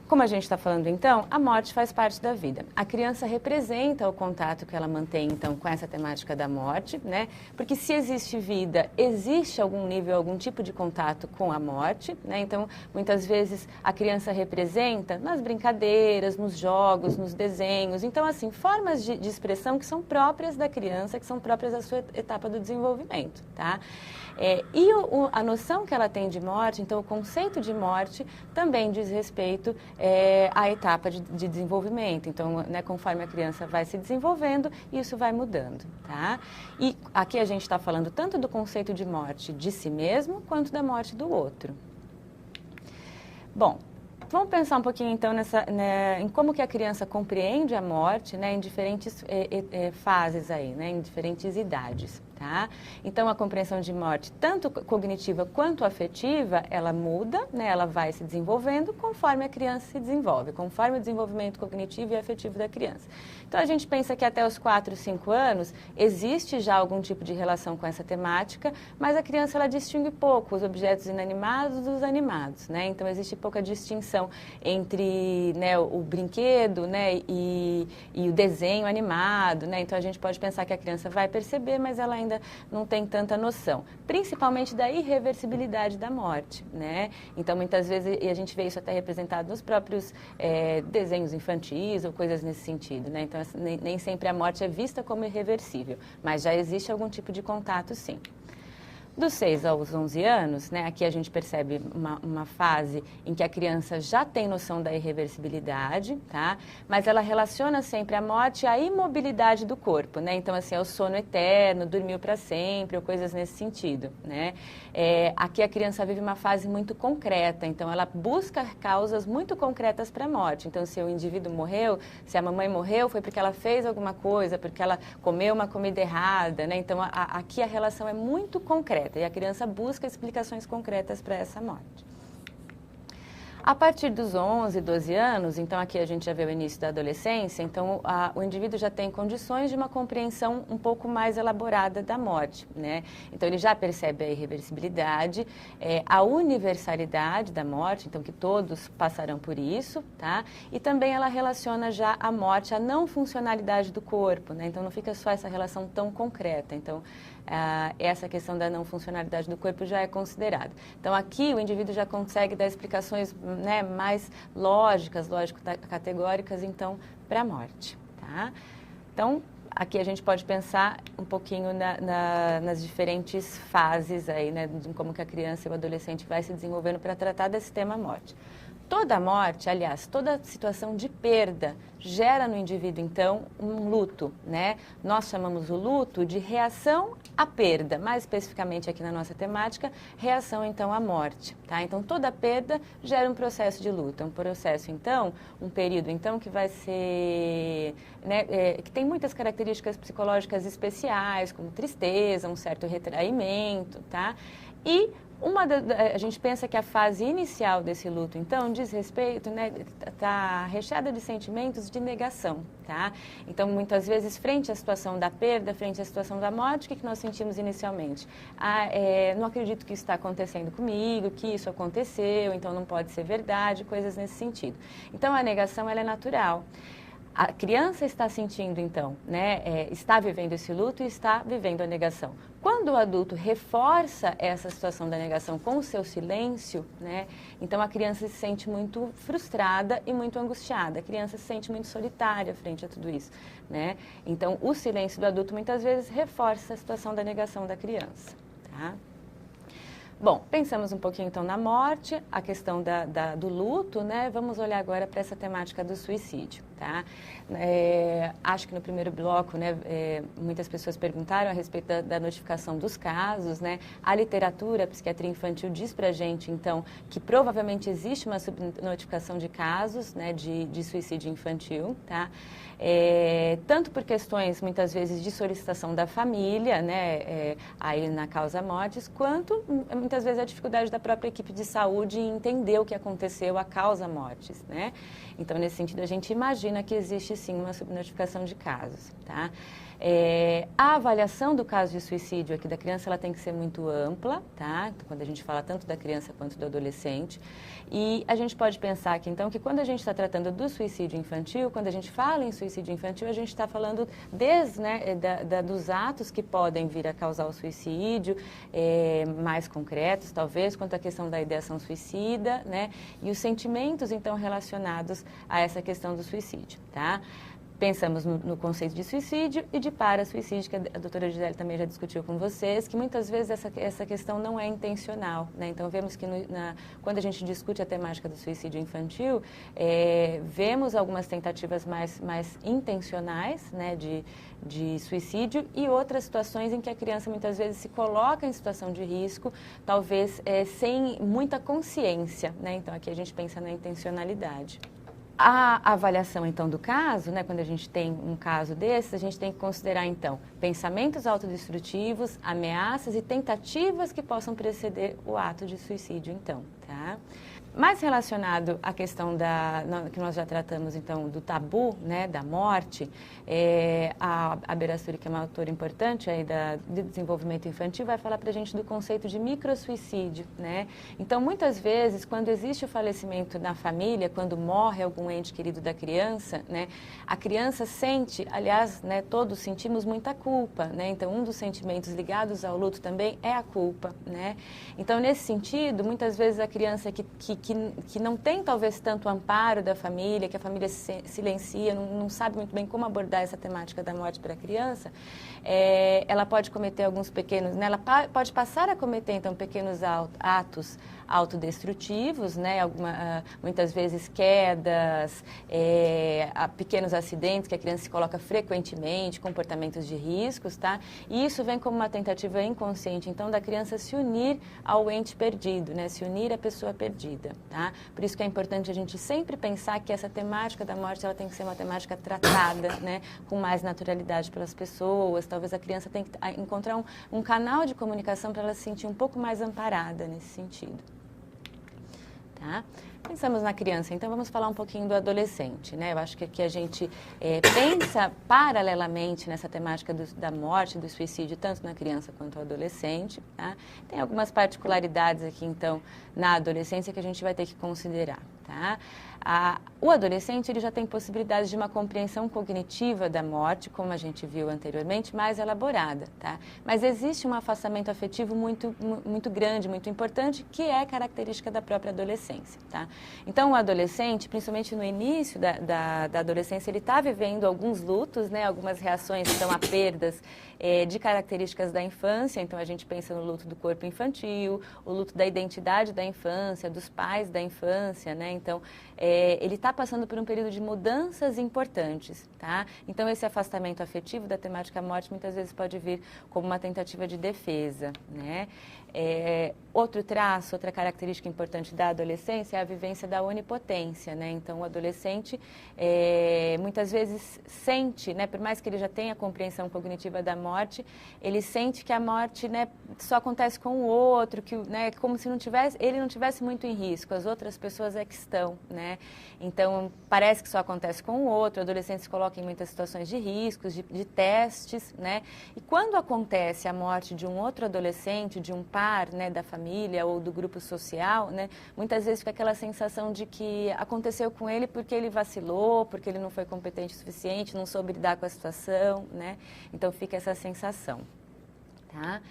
Como a gente está falando, então, a morte faz parte da vida. A criança representa o contato que ela mantém, então, com essa temática da morte, né? Porque se existe vida, existe algum nível, algum tipo de contato com a morte, né? Então, muitas vezes, a criança representa nas brincadeiras, nos jogos, nos desenhos. Então, assim, formas de expressão que são próprias da criança, que são próprias da sua etapa do desenvolvimento, tá? A noção que ela tem de morte, então o conceito de morte também diz respeito à etapa de desenvolvimento. Então, né, conforme a criança vai se desenvolvendo, isso vai mudando, tá? E aqui a gente está falando tanto do conceito de morte de si mesmo, quanto da morte do outro. Bom, vamos pensar um pouquinho, então, em como que a criança compreende a morte, né, em diferentes fases aí, né, em diferentes idades. Tá? Então, a compreensão de morte, tanto cognitiva quanto afetiva, ela muda, né? Ela vai se desenvolvendo conforme a criança se desenvolve, conforme o desenvolvimento cognitivo e afetivo da criança. Então, a gente pensa que até os 4, 5 anos existe já algum tipo de relação com essa temática, mas a criança ela distingue pouco os objetos inanimados dos animados, né? Então, existe pouca distinção entre, né, o brinquedo, né, e o desenho animado, né? Então, a gente pode pensar que a criança vai perceber, mas ela ainda não tem tanta noção, principalmente da irreversibilidade da morte, né? Então, muitas vezes, e a gente vê isso até representado nos próprios desenhos infantis ou coisas nesse sentido, né? Então, nem sempre a morte é vista como irreversível, mas já existe algum tipo de contato, sim. Dos 6 aos 11 anos, né, aqui a gente percebe uma fase em que a criança já tem noção da irreversibilidade, tá? Mas ela relaciona sempre a morte à imobilidade do corpo, né? Então, assim, é o sono eterno, dormiu para sempre, ou coisas nesse sentido, né? Aqui a criança vive uma fase muito concreta, então ela busca causas muito concretas para a morte. Então, se o indivíduo morreu, se a mamãe morreu, foi porque ela fez alguma coisa, porque ela comeu uma comida errada, né? Então, aqui a relação é muito concreta. E a criança busca explicações concretas para essa morte. A partir dos 11, 12 anos, então aqui a gente já vê o início da adolescência, então o indivíduo já tem condições de uma compreensão um pouco mais elaborada da morte, né? Então ele já percebe a irreversibilidade, a universalidade da morte, então que todos passarão por isso, tá? E também ela relaciona já a morte à não funcionalidade do corpo, né? Então não fica só essa relação tão concreta, então essa questão da não funcionalidade do corpo já é considerada. Então, aqui o indivíduo já consegue dar explicações, né, mais lógicas, lógico-categóricas, então, para a morte, tá? Então, aqui a gente pode pensar um pouquinho nas diferentes fases aí, né, de como que a criança e o adolescente vai se desenvolvendo para tratar desse tema morte. Toda morte, aliás, toda situação de perda gera no indivíduo, então, um luto, né? Nós chamamos o luto de reação à perda, mais especificamente aqui na nossa temática, reação, então, à morte, tá? Então, toda perda gera um processo de luto, um processo, então, um período, então, que vai ser, né, que tem muitas características psicológicas especiais, como tristeza, um certo retraimento, tá? E a gente pensa que a fase inicial desse luto, então, diz respeito, né, está recheada de sentimentos de negação, tá? Então, muitas vezes, frente à situação da perda, frente à situação da morte, o que nós sentimos inicialmente? Não acredito que isso está acontecendo comigo, que isso aconteceu, então não pode ser verdade, coisas nesse sentido. Então, a negação, ela é natural. A criança está sentindo, então, né, está vivendo esse luto e está vivendo a negação. Quando o adulto reforça essa situação da negação com o seu silêncio, né, então a criança se sente muito frustrada e muito angustiada. A criança se sente muito solitária frente a tudo isso, né? Então, o silêncio do adulto muitas vezes reforça a situação da negação da criança, tá? Bom, pensamos um pouquinho então na morte, a questão do luto, né? Vamos olhar agora para essa temática do suicídio, tá? Acho que no primeiro bloco, né, muitas pessoas perguntaram a respeito da notificação dos casos, né? A literatura, a psiquiatria infantil diz pra gente, então, que provavelmente existe uma subnotificação de casos, né, de suicídio infantil, tá? Tanto por questões, muitas vezes, de solicitação da família, né, aí na causa mortes, quanto, muitas vezes, a dificuldade da própria equipe de saúde em entender o que aconteceu, a causa mortes, né? Então, nesse sentido, a gente imagina que existe, sim, uma subnotificação de casos, tá? A avaliação do caso de suicídio aqui da criança, ela tem que ser muito ampla, tá? Quando a gente fala tanto da criança quanto do adolescente. E a gente pode pensar aqui, então, que quando a gente está tratando do suicídio infantil, quando a gente fala em suicídio infantil, a gente está falando desde, né, dos atos que podem vir a causar o suicídio, mais concretos, talvez, quanto à questão da ideação suicida, né? E os sentimentos, então, relacionados a essa questão do suicídio, tá? Pensamos no conceito de suicídio e de parasuicídio, que a doutora Gisele também já discutiu com vocês, que muitas vezes essa questão não é intencional, né? Então, vemos que quando a gente discute a temática do suicídio infantil, vemos algumas tentativas mais intencionais, né, de suicídio e outras situações em que a criança muitas vezes se coloca em situação de risco, talvez sem muita consciência, né? Então, aqui a gente pensa na intencionalidade. A avaliação, então, do caso, né, quando a gente tem um caso desses, a gente tem que considerar, então, pensamentos autodestrutivos, ameaças e tentativas que possam preceder o ato de suicídio, então, tá? Mais relacionado à questão que nós já tratamos, então, do tabu, né, da morte, a Berassuri, que é uma autora importante aí de desenvolvimento infantil, vai falar para a gente do conceito de microsuicídio, né? Então, muitas vezes, quando existe o falecimento na família, quando morre algum ente querido da criança, né, a criança sente, aliás, né, todos sentimos muita culpa, né? Então, um dos sentimentos ligados ao luto também é a culpa, né? Então, nesse sentido, muitas vezes a criança que não tem talvez tanto amparo da família, que a família silencia, não sabe muito bem como abordar essa temática da morte para a criança, ela pode cometer alguns pequenos, né, ela pode passar a cometer então pequenos atos autodestrutivos, né, muitas vezes quedas, pequenos acidentes que a criança se coloca frequentemente, comportamentos de riscos, tá? E isso vem como uma tentativa inconsciente, então, da criança se unir ao ente perdido, né, se unir à pessoa perdida, tá? Por isso que é importante a gente sempre pensar que essa temática da morte, ela tem que ser uma temática tratada, né, com mais naturalidade pelas pessoas. Talvez a criança tenha que encontrar um canal de comunicação para ela se sentir um pouco mais amparada nesse sentido. Tá? Pensamos na criança, então vamos falar um pouquinho do adolescente, né? Eu acho que aqui a gente pensa paralelamente nessa temática da morte, do suicídio, tanto na criança quanto no adolescente, tá? Tem algumas particularidades aqui, então, na adolescência que a gente vai ter que considerar, tá? O adolescente, ele já tem possibilidades de uma compreensão cognitiva da morte, como a gente viu anteriormente, mais elaborada, tá? Mas existe um afastamento afetivo muito grande, muito importante, que é característica da própria adolescência, tá? Então, o adolescente, principalmente no início da adolescência, ele está vivendo alguns lutos, né? Algumas reações, então, a perdas de características da infância. Então, a gente pensa no luto do corpo infantil, o luto da identidade da infância, dos pais da infância, né? Então, ele está passando por um período de mudanças importantes, tá? Então, esse afastamento afetivo da temática morte muitas vezes pode vir como uma tentativa de defesa, né? Outro traço, outra característica importante da adolescência é a vivência da onipotência, né? Então, o adolescente muitas vezes sente, né, por mais que ele já tenha a compreensão cognitiva da morte, ele sente que a morte, né, só acontece com o outro, que, né, como se ele não tivesse muito em risco, as outras pessoas é que estão, né? Então, parece que só acontece com o outro, o adolescente se coloca em muitas situações de riscos, de testes, né? E quando acontece a morte de um outro adolescente, de um par, né, da família ou do grupo social, né, muitas vezes fica aquela sensação de que aconteceu com ele porque ele vacilou, porque ele não foi competente o suficiente, não soube lidar com a situação, né? Então, fica essa sensação, tá?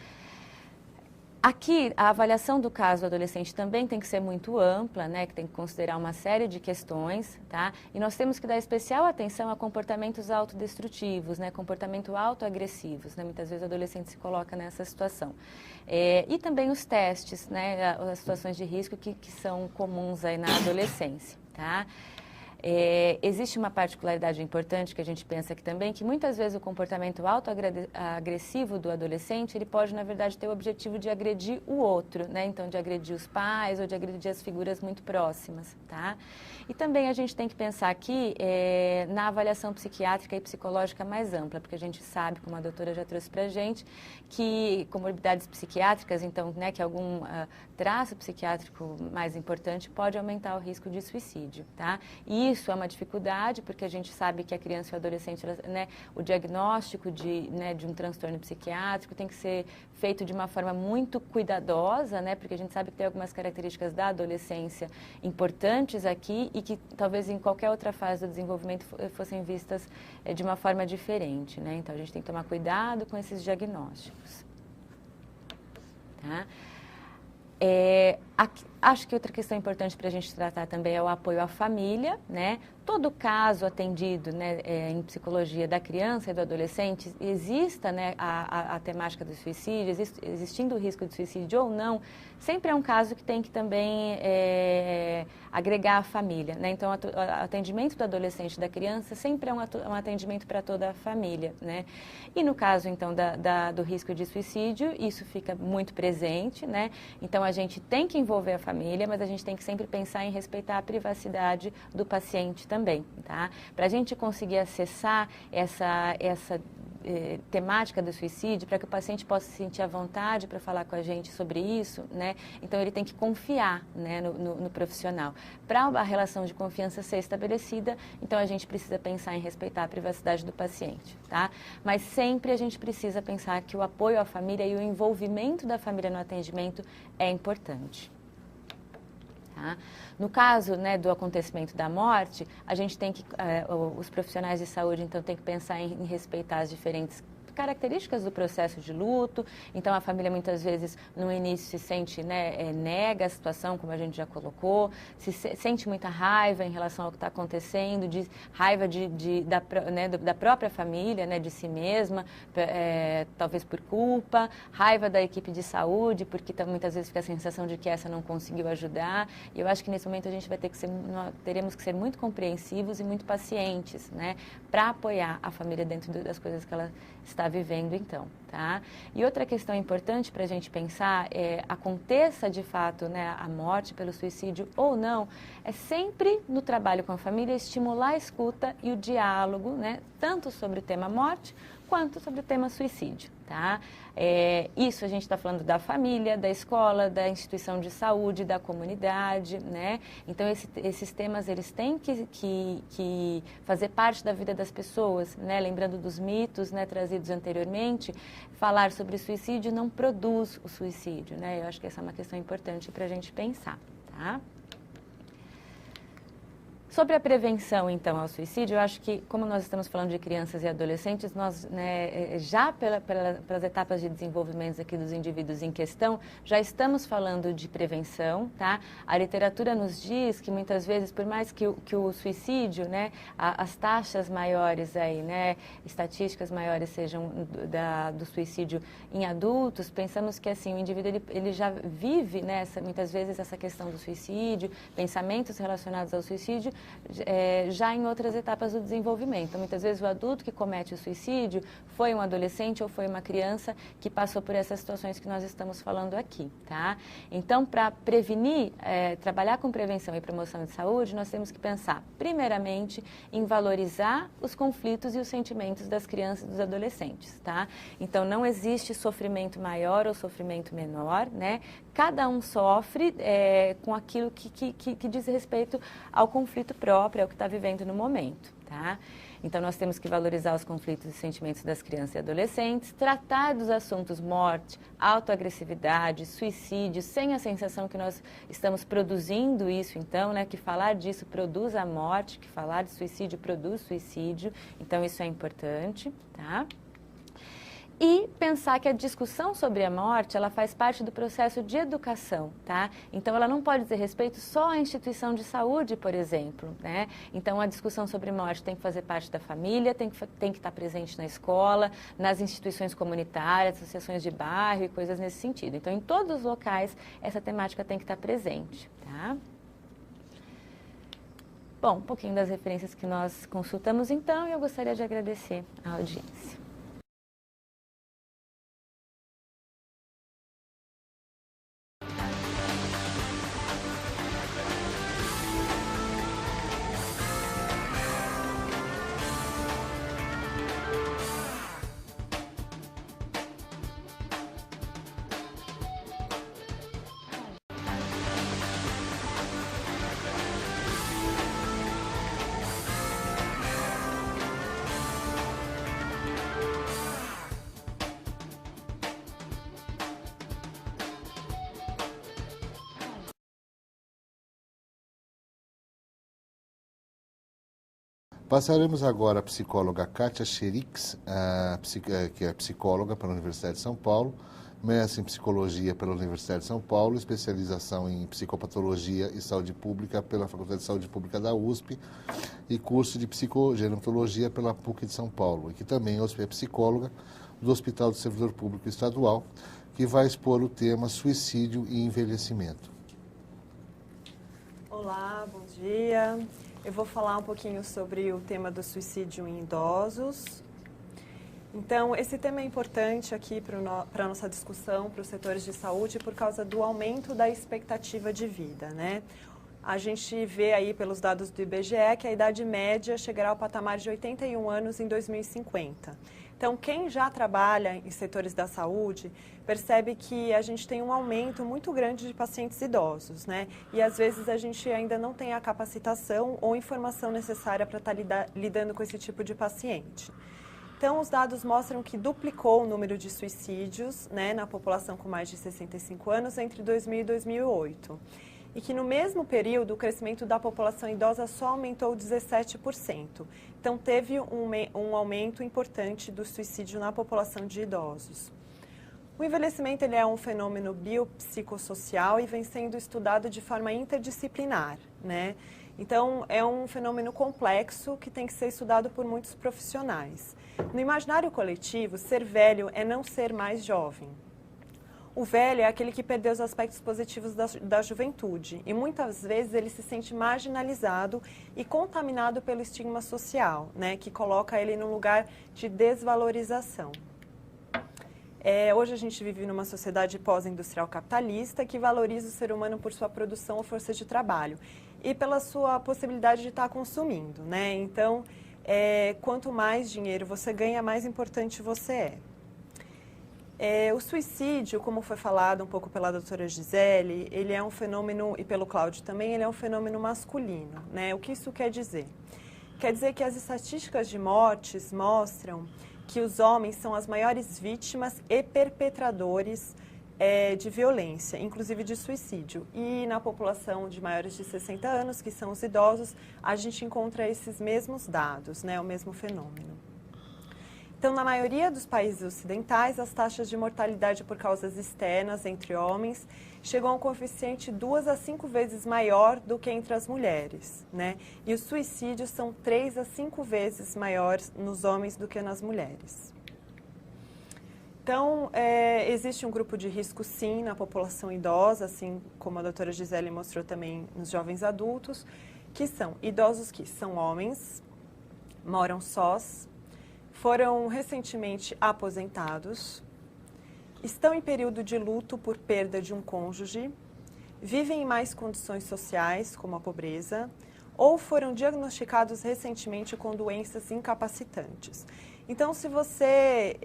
Aqui, a avaliação do caso do adolescente também tem que ser muito ampla, né, que tem que considerar uma série de questões, tá? E nós temos que dar especial atenção a comportamentos autodestrutivos, né, comportamento autoagressivos, né? Muitas vezes o adolescente se coloca nessa situação. E também os testes, né, as situações de risco que são comuns aí na adolescência, tá? Existe uma particularidade importante que a gente pensa aqui também, que muitas vezes o comportamento autoagressivo do adolescente, ele pode, na verdade, ter o objetivo de agredir o outro, né? Então, de agredir os pais ou de agredir as figuras muito próximas, tá? E também a gente tem que pensar aqui na avaliação psiquiátrica e psicológica mais ampla, porque a gente sabe, como a doutora já trouxe pra gente, que comorbidades psiquiátricas, então, né, que algum traço psiquiátrico mais importante pode aumentar o risco de suicídio, tá? E isso é uma dificuldade, porque a gente sabe que a criança e o adolescente, né, o diagnóstico de um transtorno psiquiátrico tem que ser feito de uma forma muito cuidadosa, né, porque a gente sabe que tem algumas características da adolescência importantes aqui e que talvez em qualquer outra fase do desenvolvimento fossem vistas de uma forma diferente, né? Então a gente tem que tomar cuidado com esses diagnósticos. Tá? Acho que outra questão importante para a gente tratar também é o apoio à família, né? Todo caso atendido, né, em psicologia da criança e do adolescente, exista, né, a temática do suicídio, existindo o risco de suicídio ou não, sempre é um caso que tem que também agregar a família, né? Então, o atendimento do adolescente e da criança sempre é um atendimento para toda a família, né? E no caso, então, do risco de suicídio, isso fica muito presente, né? Então, a gente tem que envolver a família, mas a gente tem que sempre pensar em respeitar a privacidade do paciente também, tá? Para a gente conseguir acessar essa temática do suicídio, para que o paciente possa se sentir à vontade para falar com a gente sobre isso, né? Então, ele tem que confiar, né, no profissional. Para a relação de confiança ser estabelecida, então a gente precisa pensar em respeitar a privacidade do paciente, tá? Mas sempre a gente precisa pensar que o apoio à família e o envolvimento da família no atendimento é importante. Tá? No caso, né, do acontecimento da morte, a gente tem que, os profissionais de saúde, então, tem que pensar em respeitar as diferentes características do processo de luto. Então, a família muitas vezes no início se sente, né, nega a situação, como a gente já colocou, sente muita raiva em relação ao que está acontecendo, raiva da própria família, né, de si mesma, talvez por culpa, raiva da equipe de saúde, porque muitas vezes fica a sensação de que essa não conseguiu ajudar. E eu acho que nesse momento a gente vai ter que teremos que ser muito compreensivos e muito pacientes, né, para apoiar a família dentro das coisas que ela está vivendo, então, tá? E outra questão importante para a gente pensar aconteça de fato, né, a morte pelo suicídio ou não, é sempre no trabalho com a família estimular a escuta e o diálogo, né, tanto sobre o tema morte quanto sobre o tema suicídio, tá? Isso a gente está falando da família, da escola, da instituição de saúde, da comunidade, né? Então, esses temas, eles têm que fazer parte da vida das pessoas, né? Lembrando dos mitos, né, trazidos anteriormente, falar sobre suicídio não produz o suicídio, né? Eu acho que essa é uma questão importante para a gente pensar, tá? Sobre a prevenção, então, ao suicídio, eu acho que, como nós estamos falando de crianças e adolescentes, nós, né, já pelas etapas de desenvolvimento aqui dos indivíduos em questão, já estamos falando de prevenção, tá? A literatura nos diz que, muitas vezes, por mais que o suicídio, né, as taxas maiores aí, né, estatísticas maiores sejam do suicídio em adultos, pensamos que, assim, o indivíduo, ele já vive, né, muitas vezes, essa questão do suicídio, pensamentos relacionados ao suicídio, já em outras etapas do desenvolvimento. Então, muitas vezes o adulto que comete o suicídio foi um adolescente ou foi uma criança que passou por essas situações que nós estamos falando aqui, tá? Então, para prevenir, trabalhar com prevenção e promoção de saúde, nós temos que pensar, primeiramente, em valorizar os conflitos e os sentimentos das crianças e dos adolescentes, tá? Então, não existe sofrimento maior ou sofrimento menor, né? Cada um sofre com aquilo que diz respeito ao conflito próprio, ao que está vivendo no momento, tá? Então, nós temos que valorizar os conflitos e sentimentos das crianças e adolescentes, tratar dos assuntos morte, autoagressividade, suicídio, sem a sensação que nós estamos produzindo isso, então, né? Que falar disso produz a morte, que falar de suicídio produz suicídio, então isso é importante, tá? E pensar que a discussão sobre a morte, ela faz parte do processo de educação, tá? Então, ela não pode dizer respeito só à instituição de saúde, por exemplo, né? Então, a discussão sobre morte tem que fazer parte da família, tem que estar presente na escola, nas instituições comunitárias, associações de bairro e coisas nesse sentido. Então, em todos os locais, essa temática tem que estar presente, tá? Bom, um pouquinho das referências que nós consultamos, então, e eu gostaria de agradecer a audiência. Passaremos agora à psicóloga Kátia Cherix, que é psicóloga pela Universidade de São Paulo, mestre em psicologia pela Universidade de São Paulo, especialização em psicopatologia e saúde pública pela Faculdade de Saúde Pública da USP e curso de psicogerontologia pela PUC de São Paulo, e que também é psicóloga do Hospital do Servidor Público Estadual, que vai expor o tema suicídio e envelhecimento. Olá, bom dia. Eu vou falar um pouquinho sobre o tema do suicídio em idosos. Então, esse tema é importante aqui para a nossa discussão, para os setores de saúde, por causa do aumento da expectativa de vida, né? A gente vê aí pelos dados do IBGE que a idade média chegará ao patamar de 81 anos em 2050. Então, quem já trabalha em setores da saúde percebe que a gente tem um aumento muito grande de pacientes idosos, né? E às vezes a gente ainda não tem a capacitação ou informação necessária para estar lidando com esse tipo de paciente. Então, os dados mostram que duplicou o número de suicídios, né, na população com mais de 65 anos entre 2000 e 2008. E que no mesmo período o crescimento da população idosa só aumentou 17%. Então, teve um aumento importante do suicídio na população de idosos. O envelhecimento ele é um fenômeno biopsicossocial e vem sendo estudado de forma interdisciplinar, né? Então, é um fenômeno complexo que tem que ser estudado por muitos profissionais. No imaginário coletivo, ser velho é não ser mais jovem. O velho é aquele que perdeu os aspectos positivos da juventude e muitas vezes ele se sente marginalizado e contaminado pelo estigma social, né, que coloca ele num lugar de desvalorização. Hoje a gente vive numa sociedade pós-industrial capitalista que valoriza o ser humano por sua produção ou força de trabalho e pela sua possibilidade de estar consumindo, né? Então, quanto mais dinheiro você ganha, mais importante você é. O suicídio, como foi falado um pouco pela doutora Gisele, ele é um fenômeno, e pelo Cláudio também, ele é um fenômeno masculino, né? O que isso quer dizer? Quer dizer que as estatísticas de mortes mostram que os homens são as maiores vítimas e perpetradores de violência, inclusive de suicídio. E na população de maiores de 60 anos, que são os idosos, a gente encontra esses mesmos dados, né? O mesmo fenômeno. Então, na maioria dos países ocidentais, as taxas de mortalidade por causas externas entre homens chegam a um coeficiente 2 a 5 vezes maior do que entre as mulheres, né? E os suicídios são 3 a 5 vezes maiores nos homens do que nas mulheres. Então, existe um grupo de risco, sim, na população idosa, assim como a doutora Gisele mostrou também nos jovens adultos, que são idosos que são homens, moram sós, foram recentemente aposentados, estão em período de luto por perda de um cônjuge, vivem em más condições sociais, como a pobreza, ou foram diagnosticados recentemente com doenças incapacitantes. Então, se você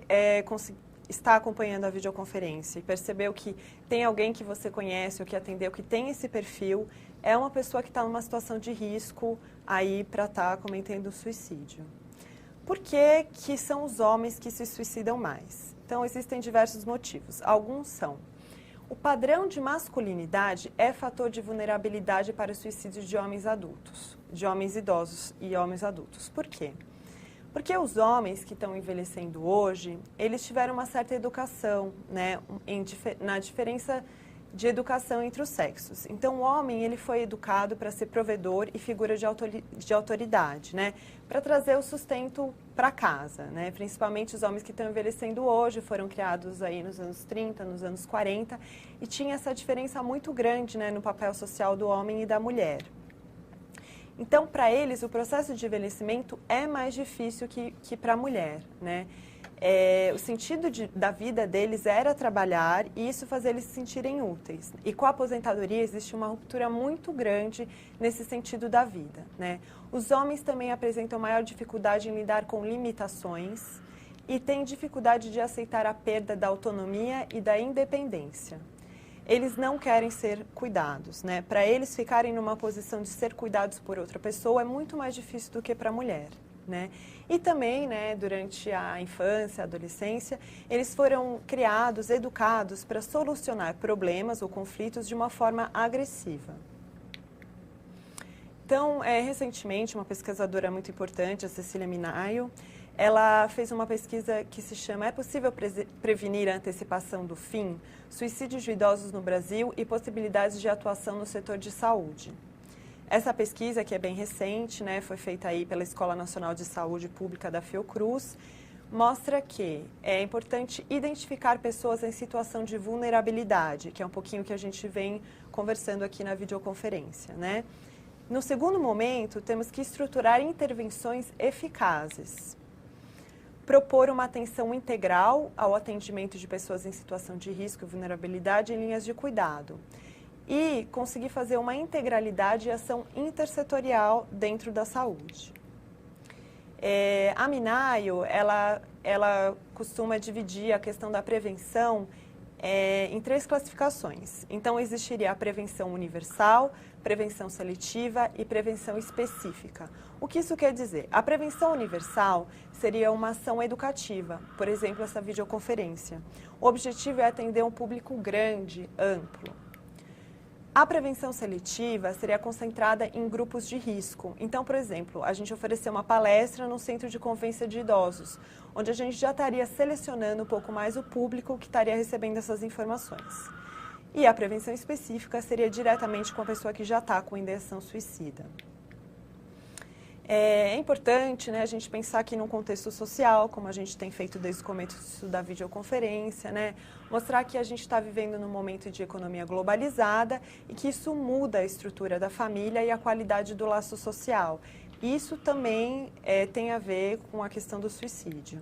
está acompanhando a videoconferência e percebeu que tem alguém que você conhece ou que atendeu que tem esse perfil, é uma pessoa que está numa situação de risco aí para estar cometendo suicídio. Por que que são os homens que se suicidam mais? Então, existem diversos motivos. Alguns são: o padrão de masculinidade é fator de vulnerabilidade para o suicídio de homens adultos, de homens idosos e homens adultos. Por quê? Porque os homens que estão envelhecendo hoje, eles tiveram uma certa educação, né, na diferença de educação entre os sexos. Então, o homem ele foi educado para ser provedor e figura de autoridade, né? Para trazer o sustento para casa, né? Principalmente os homens que estão envelhecendo hoje foram criados aí nos anos 30, nos anos 40 e tinha essa diferença muito grande, né, no papel social do homem e da mulher. Então, para eles, o processo de envelhecimento é mais difícil que para a mulher, né? O sentido da vida deles era trabalhar e isso fazia eles se sentirem úteis. E com a aposentadoria existe uma ruptura muito grande nesse sentido da vida, né? Os homens também apresentam maior dificuldade em lidar com limitações e têm dificuldade de aceitar a perda da autonomia e da independência. Eles não querem ser cuidados, né? Para eles ficarem numa posição de ser cuidados por outra pessoa é muito mais difícil do que para a mulher, né? E também, né, durante a infância, a adolescência, eles foram criados, educados para solucionar problemas ou conflitos de uma forma agressiva. Então, recentemente, uma pesquisadora muito importante, a Cecília Minaio, ela fez uma pesquisa que se chama "É possível prevenir a antecipação do fim? Suicídios de idosos no Brasil e possibilidades de atuação no setor de saúde". Essa pesquisa, que é bem recente, né, foi feita aí pela Escola Nacional de Saúde Pública da Fiocruz, mostra que é importante identificar pessoas em situação de vulnerabilidade, que é um pouquinho que a gente vem conversando aqui na videoconferência, né? No segundo momento, temos que estruturar intervenções eficazes. Propor uma atenção integral ao atendimento de pessoas em situação de risco e vulnerabilidade em linhas de cuidado. E conseguir fazer uma integralidade e ação intersetorial dentro da saúde. A Minaio, ela costuma dividir a questão da prevenção em 3 classificações. Então, existiria a prevenção universal, prevenção seletiva e prevenção específica. O que isso quer dizer? A prevenção universal seria uma ação educativa, por exemplo, essa videoconferência. O objetivo é atender um público grande, amplo. A prevenção seletiva seria concentrada em grupos de risco. Então, por exemplo, a gente ofereceu uma palestra no Centro de Convivência de Idosos, onde a gente já estaria selecionando um pouco mais o público que estaria recebendo essas informações. E a prevenção específica seria diretamente com a pessoa que já está com ideação suicida. É importante, né, a gente pensar aqui num contexto social, como a gente tem feito desde o começo da videoconferência, né, mostrar que a gente está vivendo num momento de economia globalizada e que isso muda a estrutura da família e a qualidade do laço social. Isso também tem a ver com a questão do suicídio.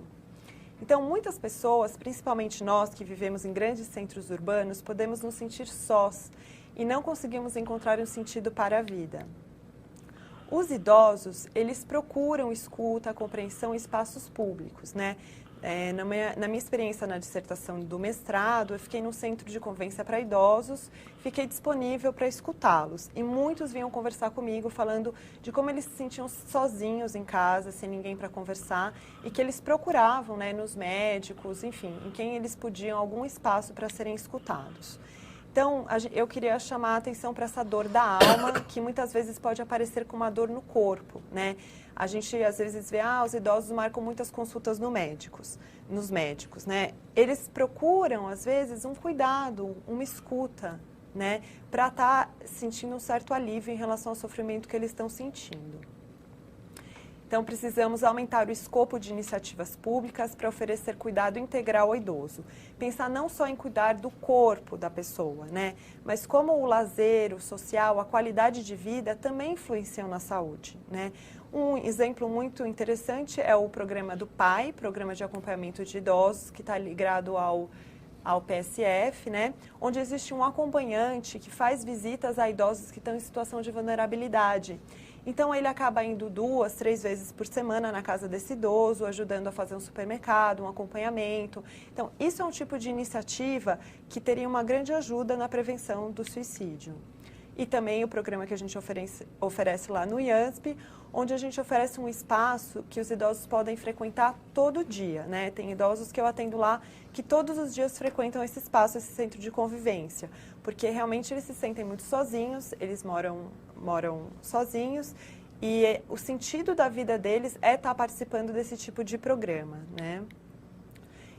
Então, muitas pessoas, principalmente nós que vivemos em grandes centros urbanos, podemos nos sentir sós e não conseguimos encontrar um sentido para a vida. Os idosos, eles procuram escuta, compreensão em espaços públicos, né? Na minha experiência na dissertação do mestrado, eu fiquei no centro de convivência para idosos, fiquei disponível para escutá-los. E muitos vinham conversar comigo falando de como eles se sentiam sozinhos em casa, sem ninguém para conversar, e que eles procuravam, né, nos médicos, enfim, em quem eles podiam algum espaço para serem escutados. Então, eu queria chamar a atenção para essa dor da alma, que muitas vezes pode aparecer com uma dor no corpo, né? A gente, às vezes, vê, os idosos marcam muitas consultas nos médicos, né? Eles procuram, às vezes, um cuidado, uma escuta, né? Para estar sentindo um certo alívio em relação ao sofrimento que eles estão sentindo. Então, precisamos aumentar o escopo de iniciativas públicas para oferecer cuidado integral ao idoso. Pensar não só em cuidar do corpo da pessoa, né? Mas como o lazer, o social, a qualidade de vida também influenciam na saúde, né? Um exemplo muito interessante é o programa do PAI, Programa de Acompanhamento de Idosos, que está ligado ao PSF, né? Onde existe um acompanhante que faz visitas a idosos que estão em situação de vulnerabilidade. Então, ele acaba indo 2, 3 vezes por semana na casa desse idoso, ajudando a fazer um supermercado, um acompanhamento. Então, isso é um tipo de iniciativa que teria uma grande ajuda na prevenção do suicídio. E também o programa que a gente oferece lá no IANSP, onde a gente oferece um espaço que os idosos podem frequentar todo dia, né? Tem idosos que eu atendo lá que todos os dias frequentam esse espaço, esse centro de convivência, porque realmente eles se sentem muito sozinhos, eles moram sozinhos e o sentido da vida deles é estar participando desse tipo de programa, né?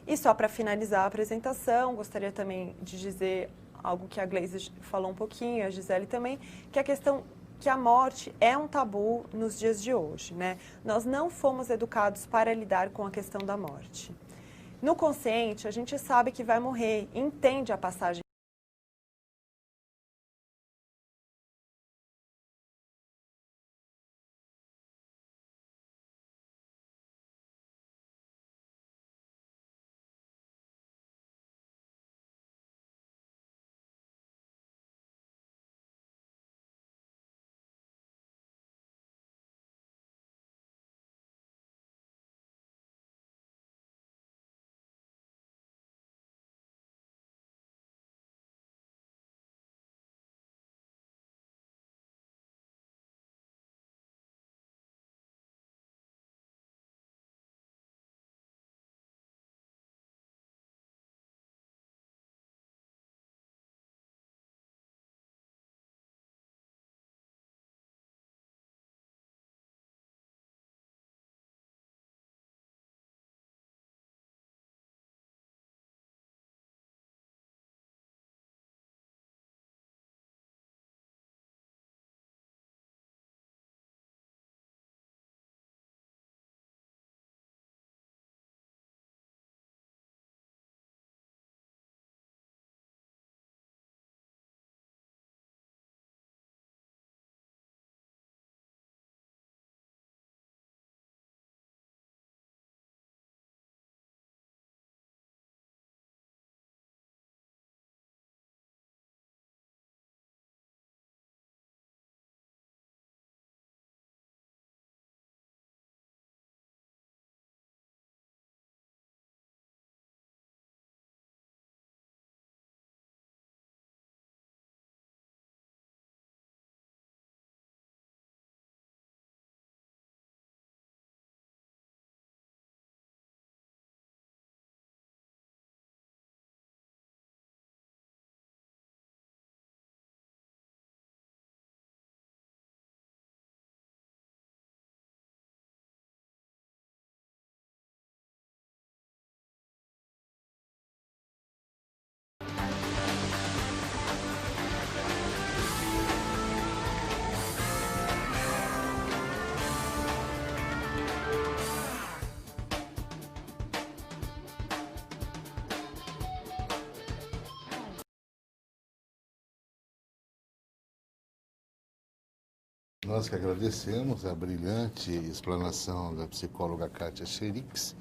E só para finalizar a apresentação, gostaria também de dizer algo que a Gleise falou um pouquinho, a Gisele também, que a questão que a morte é um tabu nos dias de hoje, né? Nós não fomos educados para lidar com a questão da morte. No consciente, a gente sabe que vai morrer, entende a passagem Nós que agradecemos a brilhante explanação da psicóloga Kátia Cherix,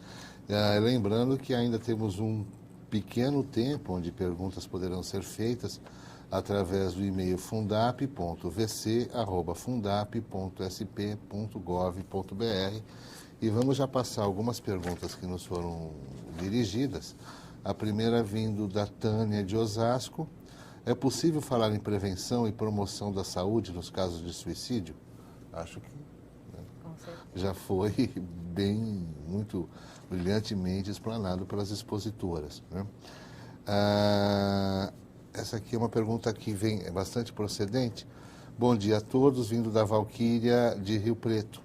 lembrando que ainda temos um pequeno tempo onde perguntas poderão ser feitas através do e-mail fundap.vc@fundap.sp.gov.br e vamos já passar algumas perguntas que nos foram dirigidas. A primeira vindo da Tânia de Osasco. É possível falar em prevenção e promoção da saúde nos casos de suicídio? Acho que já foi muito brilhantemente explanado pelas expositoras, né? Essa aqui é uma pergunta que é bastante procedente. Bom dia a todos, vindo da Valquíria de Rio Preto.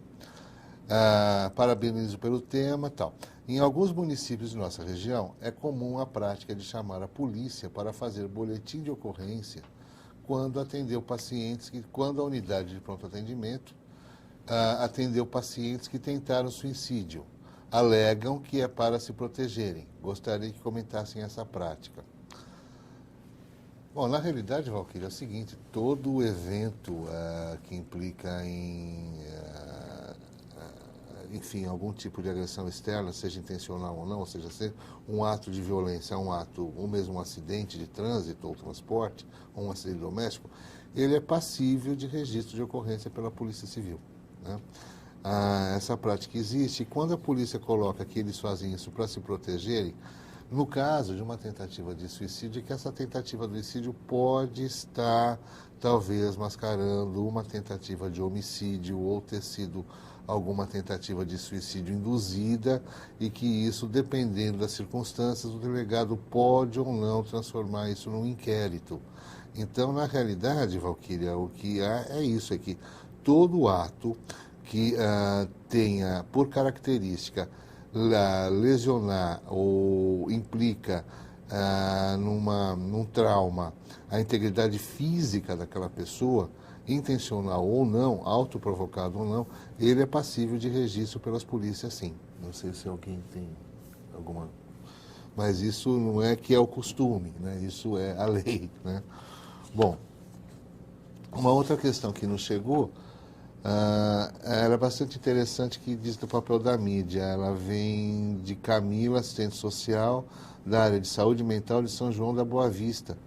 Parabenizo pelo tema, tal. Em alguns municípios de nossa região, é comum a prática de chamar a polícia para fazer boletim de ocorrência quando quando a unidade de pronto atendimento atendeu pacientes que tentaram suicídio. Alegam que é para se protegerem. Gostaria que comentassem essa prática. Bom, na realidade, Valquíria, é o seguinte, todo evento que implica enfim, algum tipo de agressão externa, seja intencional ou não, ou seja, ser um ato de violência, ou mesmo um acidente de trânsito ou transporte, ou um acidente doméstico, ele é passível de registro de ocorrência pela Polícia Civil, né? Essa prática existe e quando a polícia coloca que eles fazem isso para se protegerem, no caso de uma tentativa de suicídio, é que essa tentativa de suicídio pode estar, talvez, mascarando uma tentativa de homicídio ou ter sido alguma tentativa de suicídio induzida e que isso, dependendo das circunstâncias, o delegado pode ou não transformar isso num inquérito. Então, na realidade, Valquíria, o que há é isso, é que todo ato que tenha por característica lesionar ou implica num trauma a integridade física daquela pessoa, intencional ou não, autoprovocado ou não, ele é passível de registro pelas polícias, sim. Não sei se alguém tem alguma... Mas isso não é que é o costume, né? Isso é a lei, né? Bom, uma outra questão que nos chegou era bastante interessante, que diz do papel da mídia. Ela vem de Camila, assistente social da área de saúde mental de São João da Boa Vista.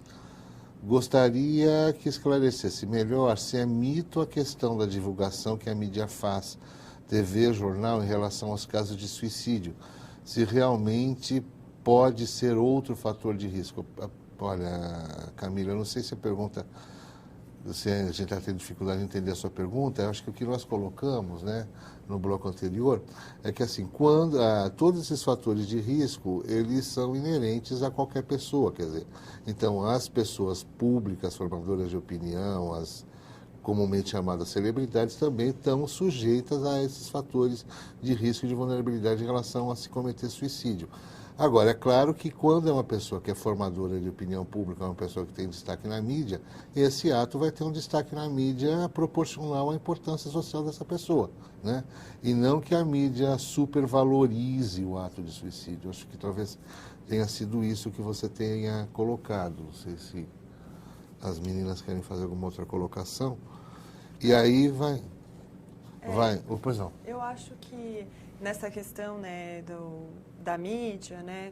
Gostaria que esclarecesse melhor se é mito a questão da divulgação que a mídia faz, TV, jornal, em relação aos casos de suicídio. Se realmente pode ser outro fator de risco. Olha, Camila, eu não sei se a pergunta... Se a gente está tendo dificuldade de entender a sua pergunta, eu acho que o que nós colocamos, né, no bloco anterior é que, assim, todos esses fatores de risco, eles são inerentes a qualquer pessoa, quer dizer, então as pessoas públicas, formadoras de opinião, as comumente chamadas celebridades, também estão sujeitas a esses fatores de risco e de vulnerabilidade em relação a se cometer suicídio. Agora, é claro que quando é uma pessoa que é formadora de opinião pública, uma pessoa que tem destaque na mídia, esse ato vai ter um destaque na mídia proporcional à importância social dessa pessoa, né? E não que a mídia supervalorize o ato de suicídio. Acho que talvez tenha sido isso que você tenha colocado. Não sei se as meninas querem fazer alguma outra colocação. E aí vai... Pois não. Eu acho que nessa questão, né, da mídia, né,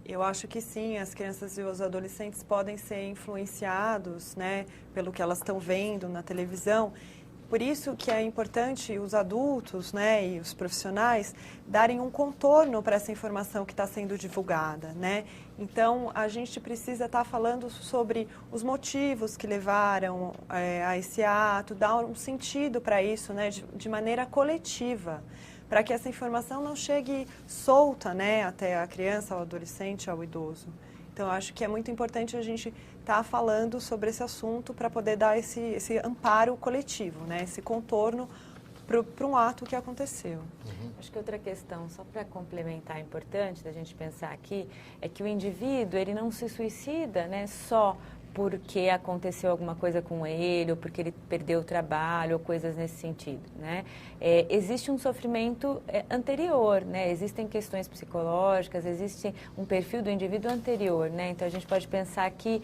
eu acho que sim, as crianças e os adolescentes podem ser influenciados, né, pelo que elas estão vendo na televisão. Por isso que é importante os adultos, né, e os profissionais darem um contorno para essa informação que está sendo divulgada, né? Então, a gente precisa estar falando sobre os motivos que levaram a esse ato, dar um sentido para isso, né, de maneira coletiva, para que essa informação não chegue solta, né, até a criança, ao adolescente, ao idoso. Então, eu acho que é muito importante a gente estar falando sobre esse assunto para poder dar esse amparo coletivo, né, esse contorno para um ato que aconteceu. Acho que outra questão, só para complementar, importante da gente pensar aqui, é que o indivíduo, ele não se suicida, né, só porque aconteceu alguma coisa com ele, ou porque ele perdeu o trabalho, ou coisas nesse sentido, né? Existe um sofrimento anterior, né? Existem questões psicológicas, existe um perfil do indivíduo anterior, né? Então, a gente pode pensar que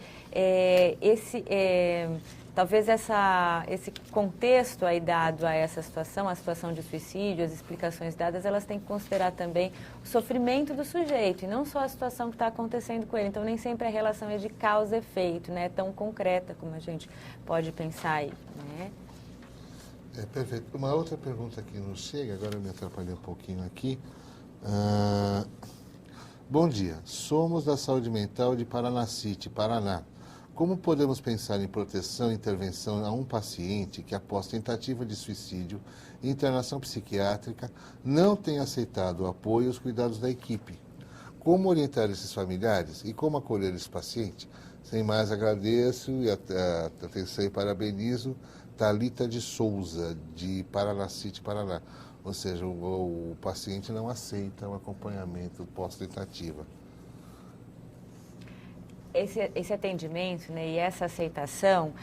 talvez esse contexto aí dado a essa situação, a situação de suicídio, as explicações dadas, elas têm que considerar também o sofrimento do sujeito e não só a situação que está acontecendo com ele. Então, nem sempre a relação é de causa e efeito, né? Tão concreta como a gente pode pensar aí, né? Perfeito. Uma outra pergunta que nos chega, agora eu me atrapalhei um pouquinho aqui. Bom dia, somos da Saúde Mental de Paranacite, Paraná. Como podemos pensar em proteção e intervenção a um paciente que, após tentativa de suicídio e internação psiquiátrica, não tem aceitado o apoio e os cuidados da equipe? Como orientar esses familiares e como acolher esse paciente? Sem mais, agradeço e atenção e parabenizo Thalita de Souza, de Paranacite, Paraná. Ou seja, o paciente não aceita o acompanhamento pós-tentativa. Esse atendimento, né, e essa aceitação,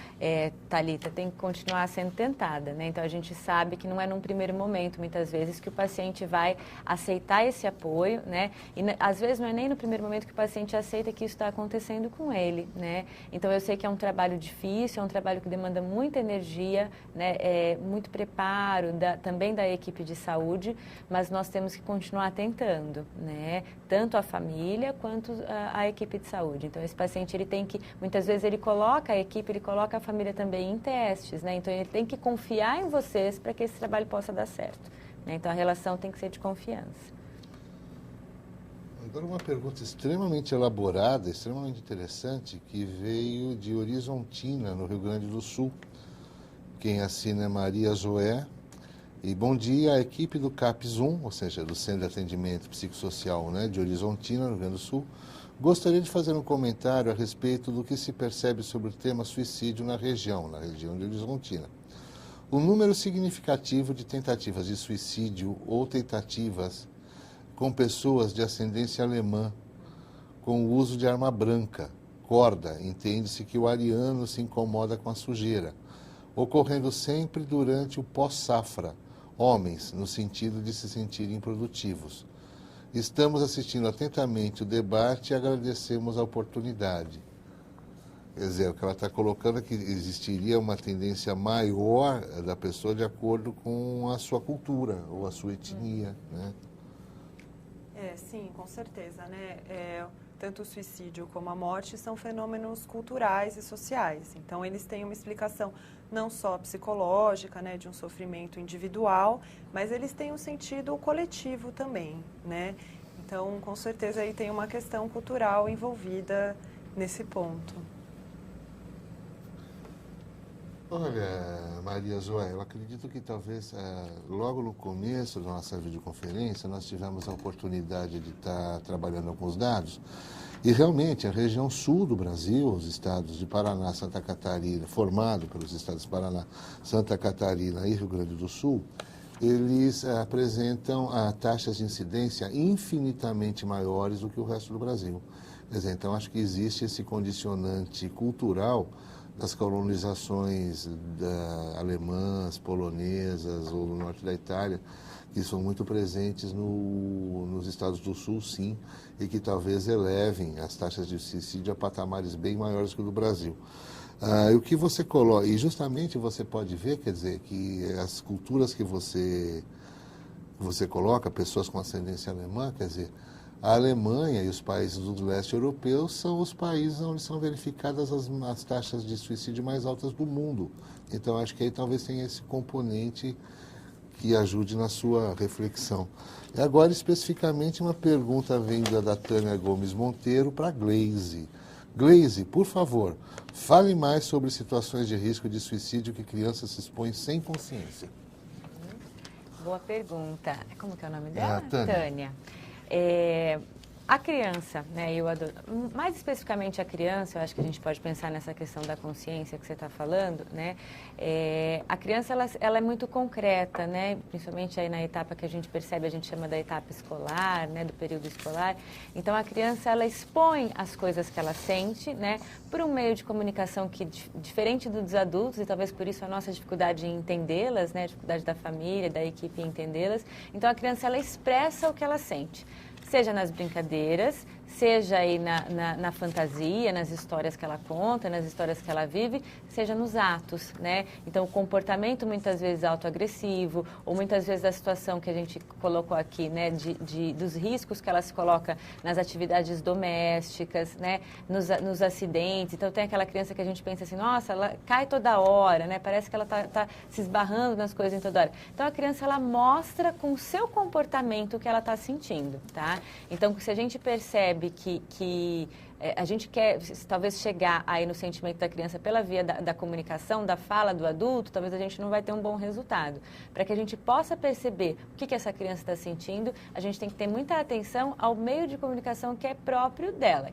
Thalita, tem que continuar sendo tentada, né? Então, a gente sabe que não é num primeiro momento, muitas vezes, que o paciente vai aceitar esse apoio, né? E, às vezes, não é nem no primeiro momento que o paciente aceita que isso está acontecendo com ele, né? Então, eu sei que é um trabalho difícil, é um trabalho que demanda muita energia, né? Muito preparo, também da equipe de saúde, mas nós temos que continuar tentando, né? Tanto a família quanto a equipe de saúde. Então, esse paciente, ele tem que, muitas vezes ele coloca a equipe, ele coloca a família também em testes, né? Então ele tem que confiar em vocês para que esse trabalho possa dar certo, né? Então a relação tem que ser de confiança. Agora uma pergunta extremamente elaborada, extremamente interessante, que veio de Horizontina, no Rio Grande do Sul. Quem assina é Maria Zoé. E bom dia, a equipe do CAPS 1, ou seja, do Centro de Atendimento Psicossocial, né, de Horizontina, no Rio Grande do Sul. Gostaria de fazer um comentário a respeito do que se percebe sobre o tema suicídio na região de Horizontina. O número significativo de tentativas de suicídio ou tentativas com pessoas de ascendência alemã, com o uso de arma branca, corda, entende-se que o ariano se incomoda com a sujeira, ocorrendo sempre durante o pós-safra, homens, no sentido de se sentirem improdutivos. Estamos assistindo atentamente o debate e agradecemos a oportunidade. Quer dizer, o que ela está colocando é que existiria uma tendência maior da pessoa de acordo com a sua cultura ou a sua etnia, né? Sim, com certeza, né? Tanto o suicídio como a morte são fenômenos culturais e sociais. Então, eles têm uma explicação não só psicológica, né, de um sofrimento individual, mas eles têm um sentido coletivo também, né? Então, com certeza, aí tem uma questão cultural envolvida nesse ponto. Olha, Maria Zoé, eu acredito que talvez logo no começo da nossa videoconferência nós tivemos a oportunidade de estar trabalhando com os dados e realmente a região sul do Brasil, os estados de Paraná, Santa Catarina, formado pelos estados de Paraná, Santa Catarina e Rio Grande do Sul, eles apresentam taxas de incidência infinitamente maiores do que o resto do Brasil. Quer dizer, então acho que existe esse condicionante cultural das colonizações alemãs, polonesas ou no norte da Itália, que são muito presentes nos estados do sul, sim, e que talvez elevem as taxas de suicídio a patamares bem maiores que o do Brasil. E o que você coloca, e justamente você pode ver, quer dizer, que as culturas que você coloca, pessoas com ascendência alemã, quer dizer, a Alemanha e os países do leste europeu são os países onde são verificadas as taxas de suicídio mais altas do mundo. Então, acho que aí talvez tenha esse componente que ajude na sua reflexão. E agora, especificamente, uma pergunta vinda da Tânia Gomes Monteiro para a Gleise. Gleise, por favor, fale mais sobre situações de risco de suicídio que crianças se expõem sem consciência. Boa pergunta. Como que é o nome dela? Tânia. A criança, né, mais especificamente a criança, eu acho que a gente pode pensar nessa questão da consciência que você está falando, né? A criança, ela é muito concreta, né? Principalmente aí na etapa que a gente percebe, a gente chama da etapa escolar, né, do período escolar. Então, a criança, ela expõe as coisas que ela sente, né, por um meio de comunicação que, diferente dos adultos, e talvez por isso a nossa dificuldade em entendê-las, né, a dificuldade da família, da equipe em entendê-las. Então, a criança, ela expressa o que ela sente. Seja nas brincadeiras, seja aí na fantasia, nas histórias que ela conta, nas histórias que ela vive, seja nos atos, né? Então, o comportamento muitas vezes autoagressivo, ou muitas vezes a situação que a gente colocou aqui, né, dos riscos que ela se coloca nas atividades domésticas, né, nos acidentes. Então, tem aquela criança que a gente pensa assim, nossa, ela cai toda hora, né? Parece que ela tá se esbarrando nas coisas em toda hora. Então, a criança, ela mostra com o seu comportamento o que ela está sentindo, tá? Então, se a gente percebe que a gente quer talvez chegar aí no sentimento da criança pela via da comunicação, da fala do adulto, talvez a gente não vai ter um bom resultado. Para que a gente possa perceber o que essa criança está sentindo, a gente tem que ter muita atenção ao meio de comunicação que é próprio dela,